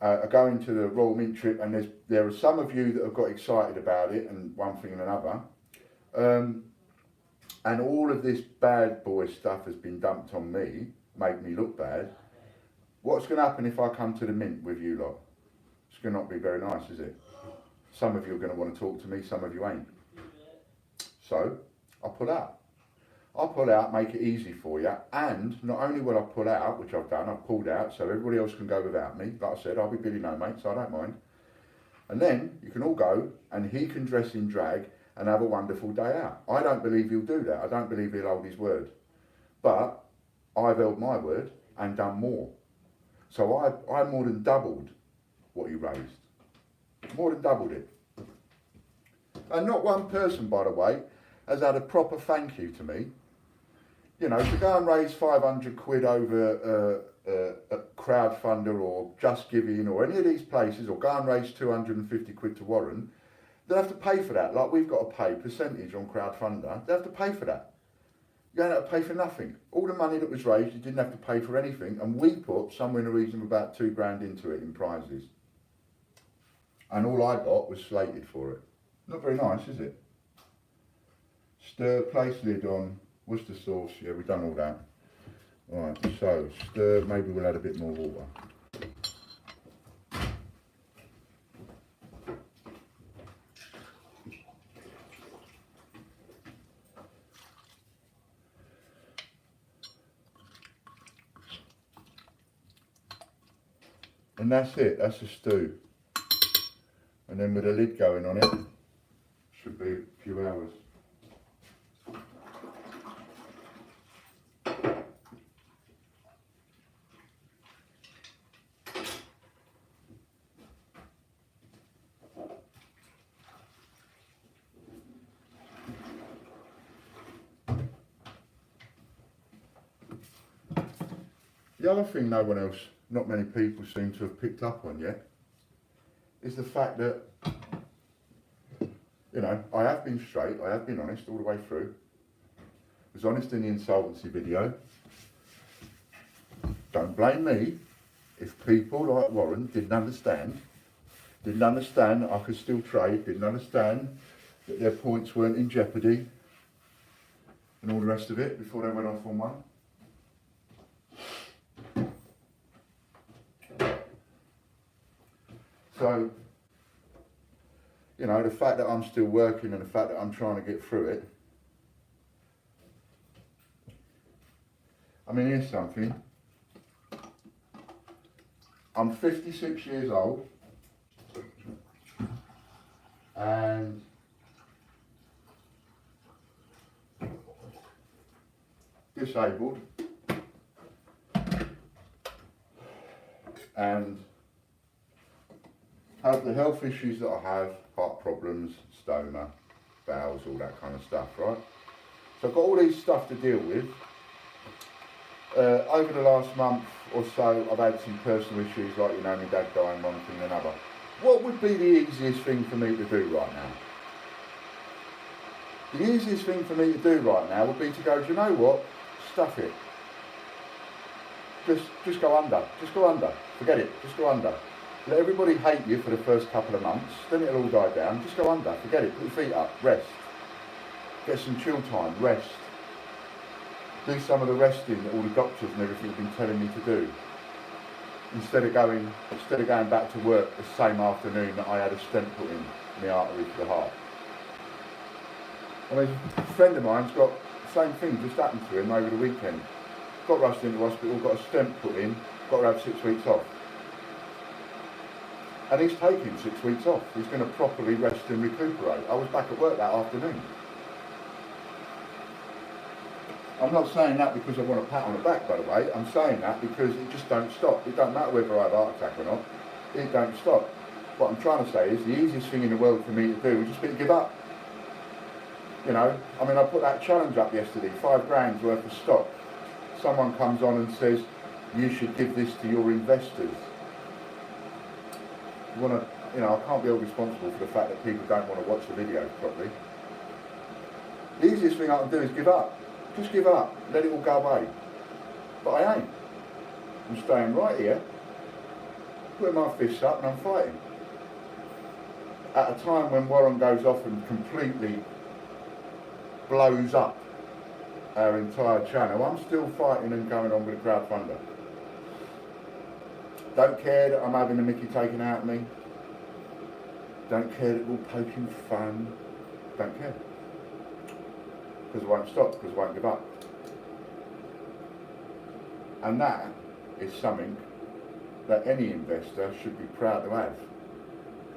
are going to the Royal Mint trip, and there are some of you that have got excited about it, and one thing and another, and all of this bad boy stuff has been dumped on me, make me look bad. What's going to happen if I come to the Mint with you lot? It's going to not be very nice, is it? Some of you are going to want to talk to me, some of you ain't. So, I'll pull out. I'll pull out, make it easy for you, and not only will I pull out, which I've done, I've pulled out, so everybody else can go without me. Like I said, I'll be Billy No Mate, so I don't mind. And then, you can all go, and he can dress in drag, and have a wonderful day out. I don't believe he'll do that. I don't believe he'll hold his word. But I've held my word and done more. So I more than doubled what he raised. More than doubled it. And not one person, by the way, has had a proper thank you to me. You know, to go and raise 500 quid over a crowdfunder or Just Giving or any of these places, or go and raise 250 quid to Warren, they have to pay for that, like we've got to pay percentage on crowdfunder. They have to pay for that. You don't have to pay for nothing. All the money that was raised, you didn't have to pay for anything, and we put somewhere in the region of about £2,000 into it in prizes. And all I got was slated for it. Not very nice, is it? Stir, place lid on, Worcester sauce, yeah, we've done all that. Alright, so stir, maybe we'll add a bit more water. And that's it, that's a stew. And then with a lid going on it, should be a few hours. The other thing not many people seem to have picked up on yet, is the fact that, you know, I have been straight, I have been honest all the way through. I was honest in the insolvency video. Don't blame me if people like Warren didn't understand that I could still trade, didn't understand that their points weren't in jeopardy and all the rest of it before they went off on one. So, you know, the fact that I'm still working and the fact that I'm trying to get through it. I mean, here's something. I'm 56 years old and disabled and have the health issues that I have, heart problems, stoma, bowels, all that kind of stuff, right? So I've got all these stuff to deal with. Over the last month or so, I've had some personal issues, like, you know, my dad dying, one thing and another. What would be the easiest thing for me to do right now? The easiest thing for me to do right now would be to go, do you know what? Stuff it. Just go under. Just go under. Forget it. Just go under. Let everybody hate you for the first couple of months, then it'll all die down. Just go under. Forget it. Put your feet up. Rest. Get some chill time. Rest. Do some of the resting that all the doctors and everything have been telling me to do. Instead of going back to work the same afternoon that I had a stent put in the artery to the heart. I mean, a friend of mine's got the same thing just happened to him over the weekend. Got rushed into hospital, got a stent put in, got to have 6 weeks off. And he's taking 6 weeks off. He's going to properly rest and recuperate. I was back at work that afternoon. I'm not saying that because I want a pat on the back, by the way. I'm saying that because it just don't stop. It don't matter whether I have a heart attack or not. It don't stop. What I'm trying to say is the easiest thing in the world for me to do would just be to give up. You know, I mean, I put that challenge up yesterday, 5 grand worth of stock. Someone comes on and says, you should give this to your investors. You want to, you know, I can't be held responsible for the fact that people don't want to watch the videos properly. The easiest thing I can do is give up. Just give up, let it all go away. But I ain't. I'm staying right here, putting my fists up and I'm fighting. At a time when Warren goes off and completely blows up our entire channel, I'm still fighting and going on with the crowdfunder. Don't care that I'm having the mickey taken out of me. Don't care that we're poking fun. Don't care. Because I won't stop, because I won't give up. And that is something that any investor should be proud to have.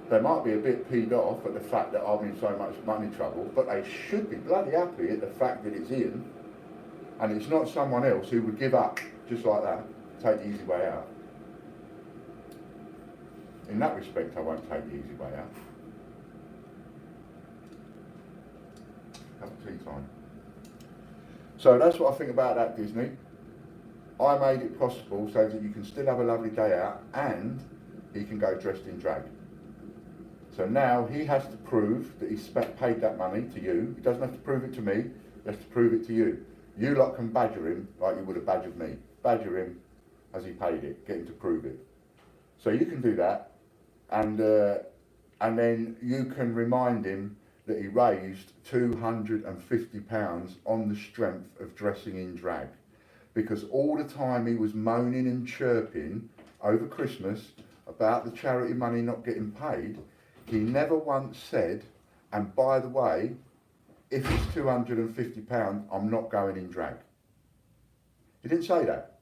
They might be a bit peed off at the fact that I'm in so much money trouble, but they should be bloody happy at the fact that it's Ian, and it's not someone else who would give up just like that, take the easy way out. In that respect, I won't take the easy way out. Cup of tea time. So that's what I think about that, Disney. I made it possible so that you can still have a lovely day out and he can go dressed in drag. So now he has to prove that he's paid that money to you. He doesn't have to prove it to me, he has to prove it to you. You lot can badger him like you would have badgered me. Badger him as he paid it, get him to prove it. So you can do that, and then you can remind him that he raised £250 on the strength of dressing in drag. Because all the time he was moaning and chirping over Christmas about the charity money not getting paid, he never once said, and by the way, if it's £250, I'm not going in drag. He didn't say that.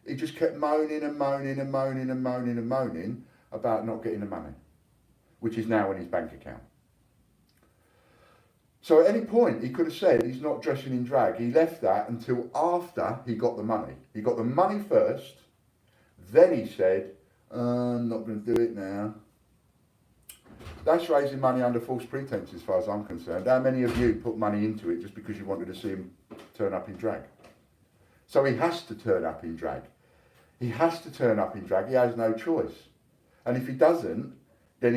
He just kept moaning and moaning and moaning and moaning and moaning about not getting the money, which is now in his bank account. So at any point he could have said he's not dressing in drag. He left that until after he got the money. He got the money first, then he said, I'm not going to do it now. That's raising money under false pretense as far as I'm concerned. How many of you put money into it just because you wanted to see him turn up in drag? So he has to turn up in drag. He has to turn up in drag. He has no choice. And if he doesn't, then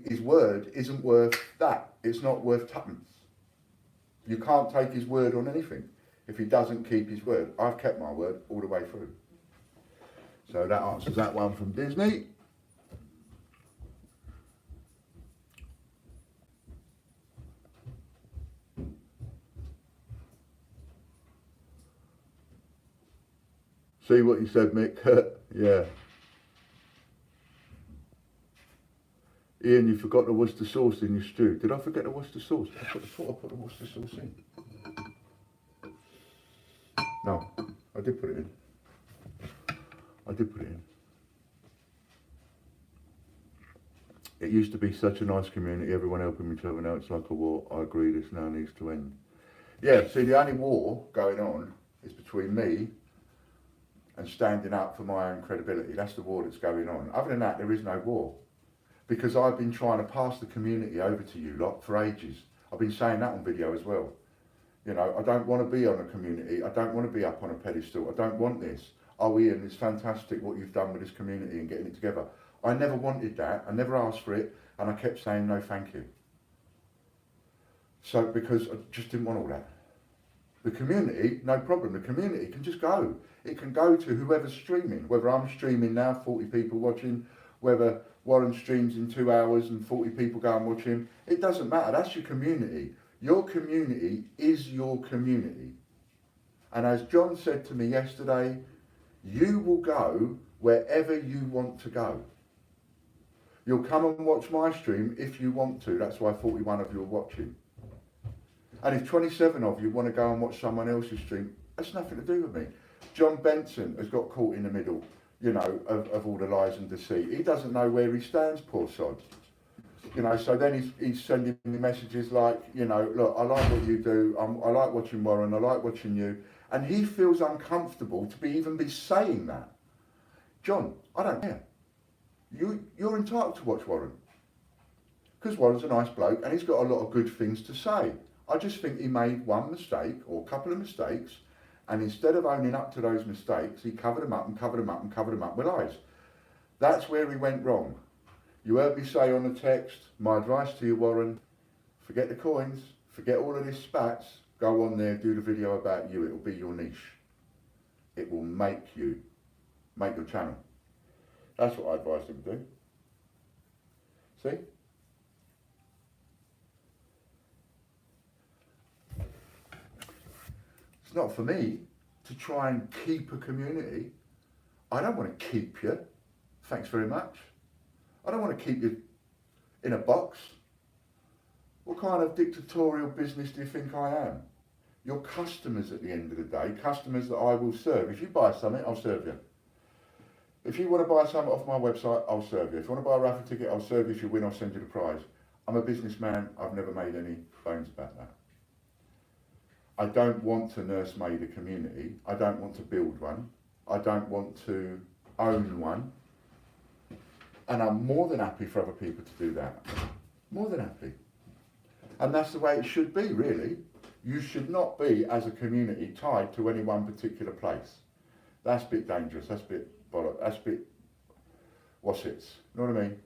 his word isn't worth that. It's not worth tuppence. You can't take his word on anything if he doesn't keep his word. I've kept my word all the way through. So that answers that one from Disney. See what you said, Mick? Yeah. Ian, you forgot the Worcester sauce in your stew. Did I forget the Worcester sauce? I thought I put the Worcester sauce in. No, I did put it in. I did put it in. It used to be such a nice community, everyone helping each other. Now it's like a war. I agree, this now needs to end. Yeah, see, the only war going on is between me and standing up for my own credibility. That's the war that's going on. Other than that, there is no war. Because I've been trying to pass the community over to you lot for ages. I've been saying that on video as well. You know, I don't want to be on a community. I don't want to be up on a pedestal. I don't want this. Oh, Ian, it's fantastic what you've done with this community and getting it together. I never wanted that. I never asked for it. And I kept saying, no, thank you. So, because I just didn't want all that. The community, no problem. The community can just go. It can go to whoever's streaming. Whether I'm streaming now, 40 people watching, whether Warren streams in 2 hours and 40 people go and watch him. It doesn't matter. That's your community. Your community is your community. And as John said to me yesterday, you will go wherever you want to go. You'll come and watch my stream if you want to. That's why 41 of you are watching. And if 27 of you want to go and watch someone else's stream, that's nothing to do with me. John Benson has got caught in the middle, you know, of all the lies and deceit. He doesn't know where he stands, poor sod. You know, so then he's sending me messages like, you know, look, I like what you do. I like watching Warren. I like watching you. And he feels uncomfortable to even be saying that. John, I don't care. You're entitled to watch Warren. Because Warren's a nice bloke and he's got a lot of good things to say. I just think he made one mistake or a couple of mistakes, and instead of owning up to those mistakes, he covered them up and covered them up and covered them up with lies. That's where he went wrong. You heard me say on the text, my advice to you, Warren, forget the coins, forget all of this spats, go on there, do the video about you, it'll be your niche. It will make your channel. That's what I advised him to do. See? It's not for me to try and keep a community. I don't want to keep you. Thanks very much. I don't want to keep you in a box. What kind of dictatorial business do you think I am? You're customers at the end of the day, customers that I will serve. If you buy something, I'll serve you. If you want to buy something off my website, I'll serve you. If you want to buy a raffle ticket, I'll serve you. If you win, I'll send you the prize. I'm a businessman. I've never made any bones about that. I don't want to nursemaid a community. I don't want to build one. I don't want to own one. And I'm more than happy for other people to do that. More than happy. And that's the way it should be, really. You should not be, as a community, tied to any one particular place. That's a bit dangerous. That's a bit bollock. That's a bit what's-its. You know what I mean?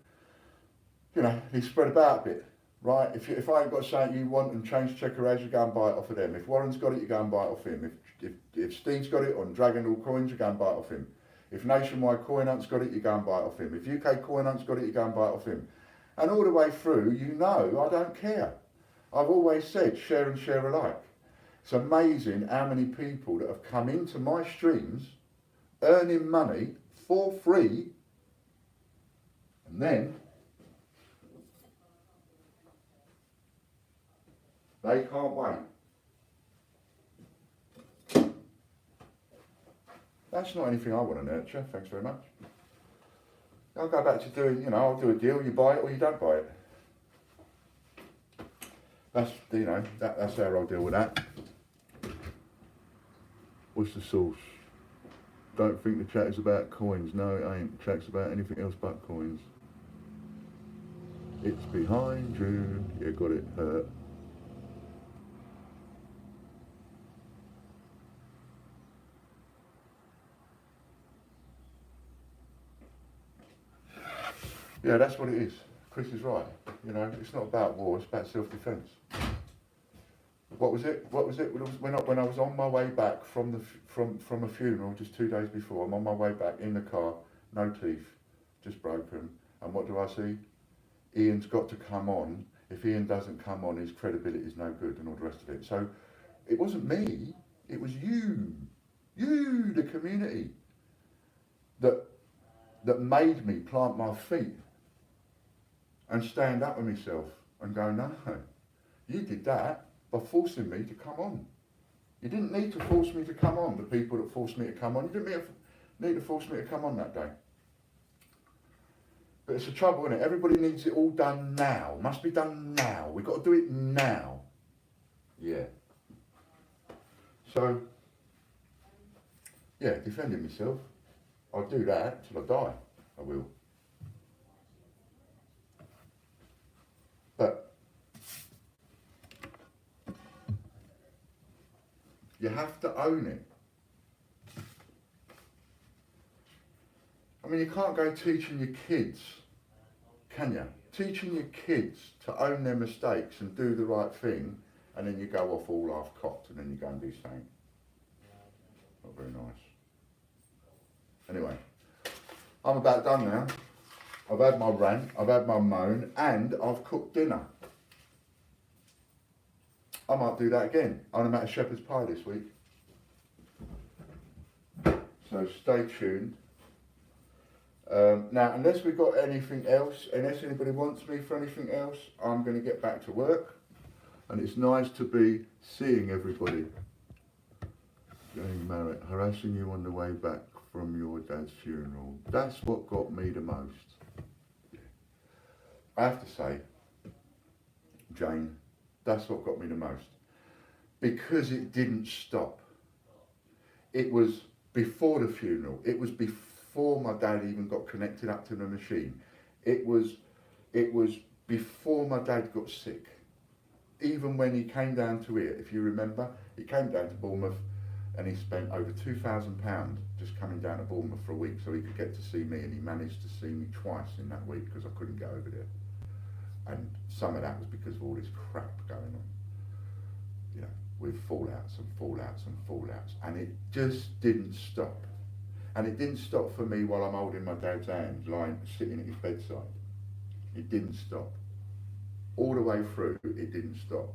You know, they spread about a bit, right? If I ain't got something you want and change checker as, you go and buy it off of them. If Warren's got it, you go and buy it off him. If Steve's got it on Dragon All Coins, you go and buy it off him. If Nationwide Coin Hunt's got it, you go and buy it off him. If UK Coin Hunt's got it, you go and buy it off him. And all the way through, you know, I don't care. I've always said share and share alike. It's amazing how many people that have come into my streams earning money for free, and then they can't wait. That's not anything I want to nurture, thanks very much. I'll go back to doing, you know, I'll do a deal, you buy it or you don't buy it. That's, you know, that's how I'll deal with that. What's the sauce? Don't think the chat is about coins. No, it ain't. The chat's about anything else but coins. It's behind you. Yeah, got it. Yeah, that's what it is. Chris is right. You know, it's not about war, it's about self-defence. What was it? When I was on my way back from from a funeral just 2 days before, I'm on my way back in the car, no teeth, just broken. And what do I see? Ian's got to come on. If Ian doesn't come on, his credibility is no good, and all the rest of it. So it wasn't me, it was you, the community, that made me plant my feet and stand up with myself and go, no, you did that by forcing me to come on. You didn't need to force me to come on, the people that forced me to come on. You didn't need to force me to come on that day. But it's the trouble, isn't it? Everybody needs it all done now. Must be done now. We've got to do it now. Yeah. So, yeah, defending myself. I'll do that till I die. I will. But you have to own it. I mean, you can't go teaching your kids, can you? Teaching your kids to own their mistakes and do the right thing, and then you go off all half-cocked and then you go and do something. Not very nice. Anyway, I'm about done now. I've had my rant, I've had my moan, and I've cooked dinner. I might do that again. I'm going to make a shepherd's pie this week. So stay tuned. Now, unless we've got anything else, unless anybody wants me for anything else, I'm going to get back to work. And it's nice to be seeing everybody. Getting married, harassing you on the way back from your dad's funeral. That's what got me the most. I have to say, Jane, that's what got me the most. Because it didn't stop. It was before the funeral. It was before my dad even got connected up to the machine. It was before my dad got sick. Even when he came down to here, if you remember, he came down to Bournemouth and he spent over £2,000 just coming down to Bournemouth for a week so he could get to see me, and he managed to see me twice in that week because I couldn't go over there. And some of that was because of all this crap going on. You know, with fallouts and fallouts and fallouts. And it just didn't stop. And it didn't stop for me while I'm holding my dad's hand, sitting at his bedside. It didn't stop. All the way through, it didn't stop.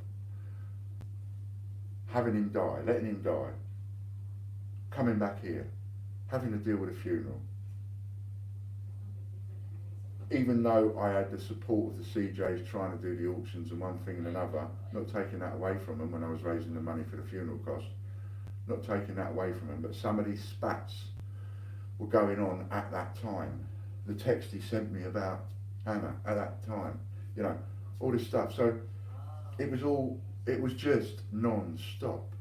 Having him die, letting him die, coming back here, having to deal with a funeral. Even though I had the support of the CJs trying to do the auctions and one thing and another, not taking that away from them when I was raising the money for the funeral cost, not taking that away from them, but some of these spats were going on at that time. The text he sent me about Hannah at that time, you know, all this stuff. So it was just non-stop.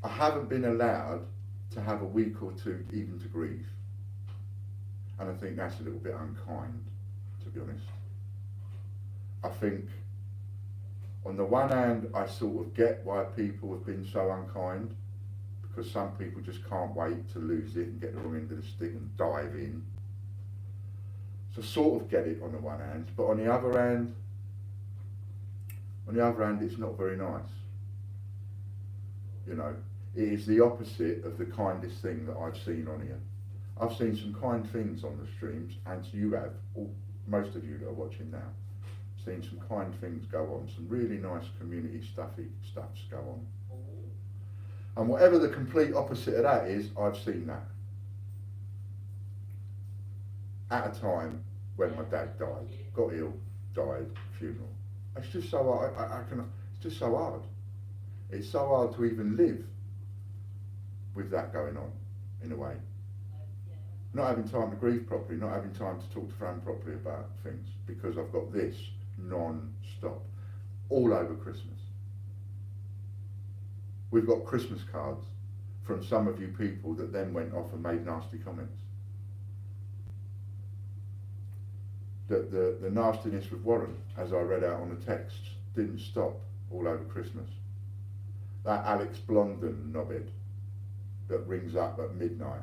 I haven't been allowed to have a week or two even to grieve. And I think that's a little bit unkind, to be honest. I think, on the one hand, I sort of get why people have been so unkind, because some people just can't wait to lose it and get the wrong end of the stick and dive in. So sort of get it on the one hand, but on the other hand, it's not very nice. You know, it is the opposite of the kindest thing that I've seen on here. I've seen some kind things on the streams, and you have, most of you that are watching now, seen some kind things go on, some really nice community stuffs go on. And whatever the complete opposite of that is, I've seen that. At a time when my dad died, got ill, died, funeral. It's just so hard, it's just so hard. It's so hard to even live with that going on, in a way. Not having time to grieve properly, not having time to talk to Fran properly about things, because I've got this non-stop, all over Christmas. We've got Christmas cards from some of you people that then went off and made nasty comments. The nastiness with Warren, as I read out on the texts, didn't stop all over Christmas. That Alex Blondin knobhead that rings up at midnight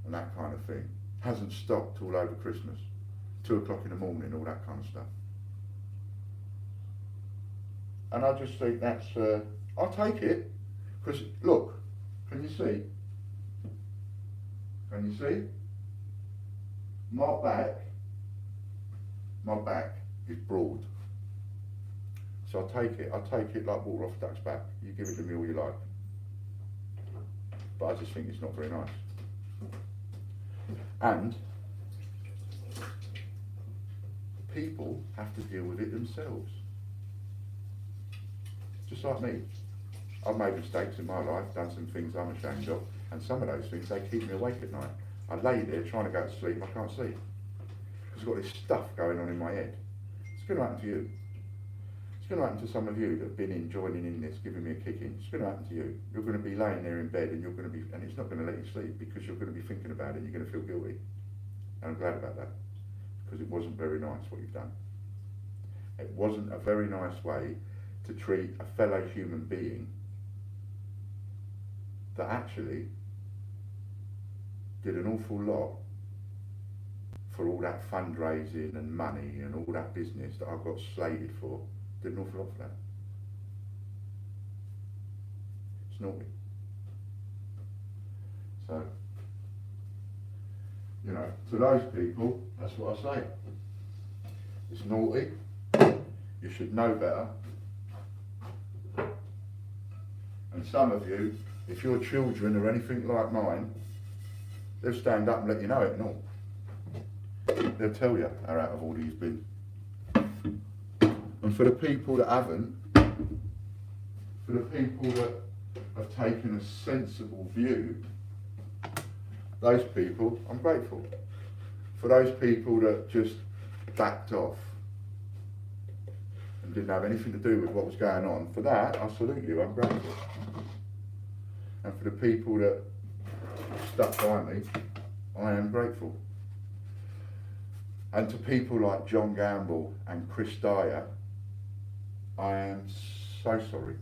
and that kind of thing, hasn't stopped all over Christmas. 2 o'clock in the morning, all that kind of stuff. And I just think that's, I'll take it, because look, can you see? Can you see? My back is broad. So I'll take it like water off a duck's back. You give it to me all you like. But I just think it's not very nice. And people have to deal with it themselves. Just like me. I've made mistakes in my life, done some things I'm ashamed of, and some of those things, they keep me awake at night. I lay there trying to go to sleep, I can't sleep. Because I've got this stuff going on in my head. It's going to happen to you. It's going to happen to some of you that have been joining in this, giving me a kick in. It's going to happen to you. You're going to be laying there in bed and and it's not going to let you sleep because you're going to be thinking about it and you're going to feel guilty. And I'm glad about that, because it wasn't very nice what you've done. It wasn't a very nice way to treat a fellow human being that actually did an awful lot for all that fundraising and money and all that business that I got slated for. Did an awful lot for that. It's naughty. So, you know, to those people, that's what I say. It's naughty. You should know better. And some of you, if your children are anything like mine, they'll stand up and let you know it and all. They'll tell you how out of order you've been. And for the people that haven't, for the people that have taken a sensible view, those people, I'm grateful. For those people that just backed off and didn't have anything to do with what was going on, for that, I salute you, I'm grateful. And for the people that stuck by me, I am grateful. And to people like John Gamble and Chris Dyer, I am so sorry.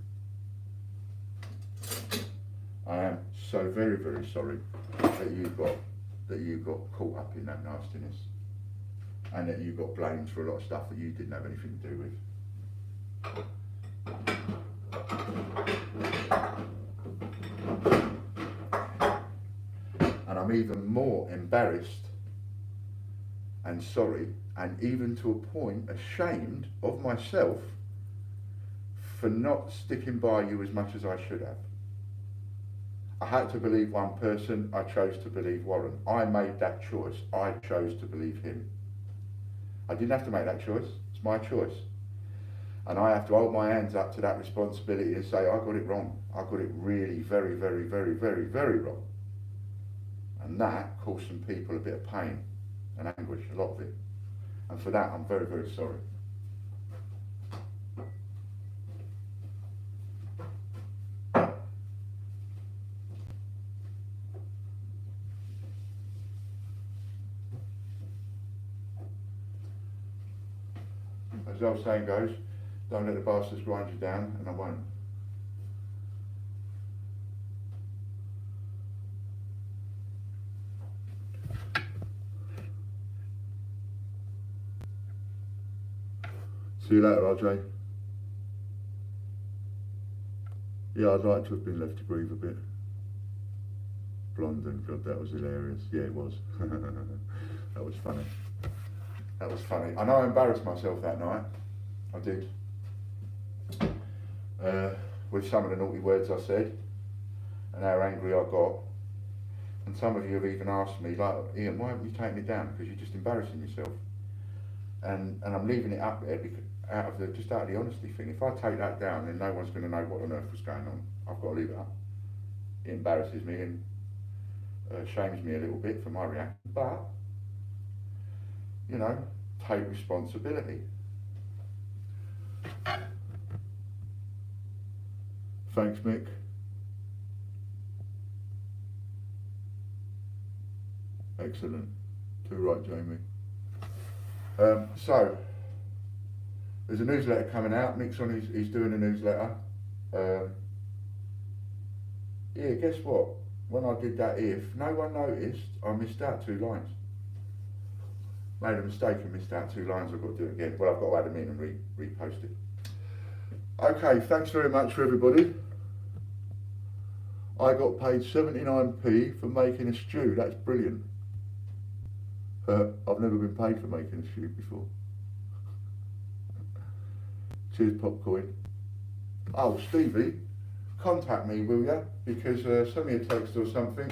I am so very, very sorry that you got caught up in that nastiness, and that you got blamed for a lot of stuff that you didn't have anything to do with. And I'm even more embarrassed and sorry, and even to a point ashamed of myself for not sticking by you as much as I should have. I had to believe one person, I chose to believe Warren. I made that choice. I chose to believe him. I didn't have to make that choice. It's my choice. And I have to hold my hands up to that responsibility and say, I got it wrong. I got it really very, very, very, very, very wrong. And that caused some people a bit of pain and anguish, a lot of it. And for that, I'm very, very sorry. As the old saying goes, don't let the bastards grind you down, and I won't. See you later, RJ. Yeah, I'd like to have been left to breathe a bit. Blondin, God, that was hilarious. Yeah, it was. That was funny. That was funny. I know I embarrassed myself that night. I did. With some of the naughty words I said, and how angry I got. And some of you have even asked me, like, Ian, why haven't you taken it down? Because you're just embarrassing yourself. And I'm leaving it up there because out of the honesty thing. If I take that down, then no one's going to know what on earth was going on. I've got to leave it up. It embarrasses me and shames me a little bit for my reaction, but you know, take responsibility. Thanks, Mick. Excellent. Too right, Jamie. So, there's a newsletter coming out. Mick's on, he's doing a newsletter. Yeah, guess what? When I did that, if no one noticed, I missed out 2 lines. made a mistake and missed out 2 lines. I've got to do it again. Well, I've got to add them in and repost it. Okay, thanks very much for everybody. I got paid 79p for making a stew. That's brilliant. I've never been paid for making a stew before. Cheers, Popcoin. Oh, Stevie, contact me, will ya? Because send me a text or something.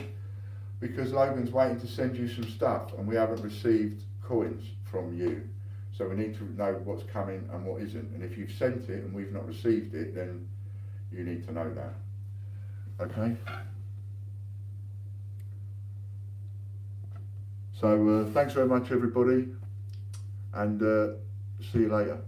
Because Logan's waiting to send you some stuff and we haven't received coins from you. So we need to know what's coming and what isn't. And if you've sent it and we've not received it, then you need to know that. Okay? So thanks very much, everybody, and see you later.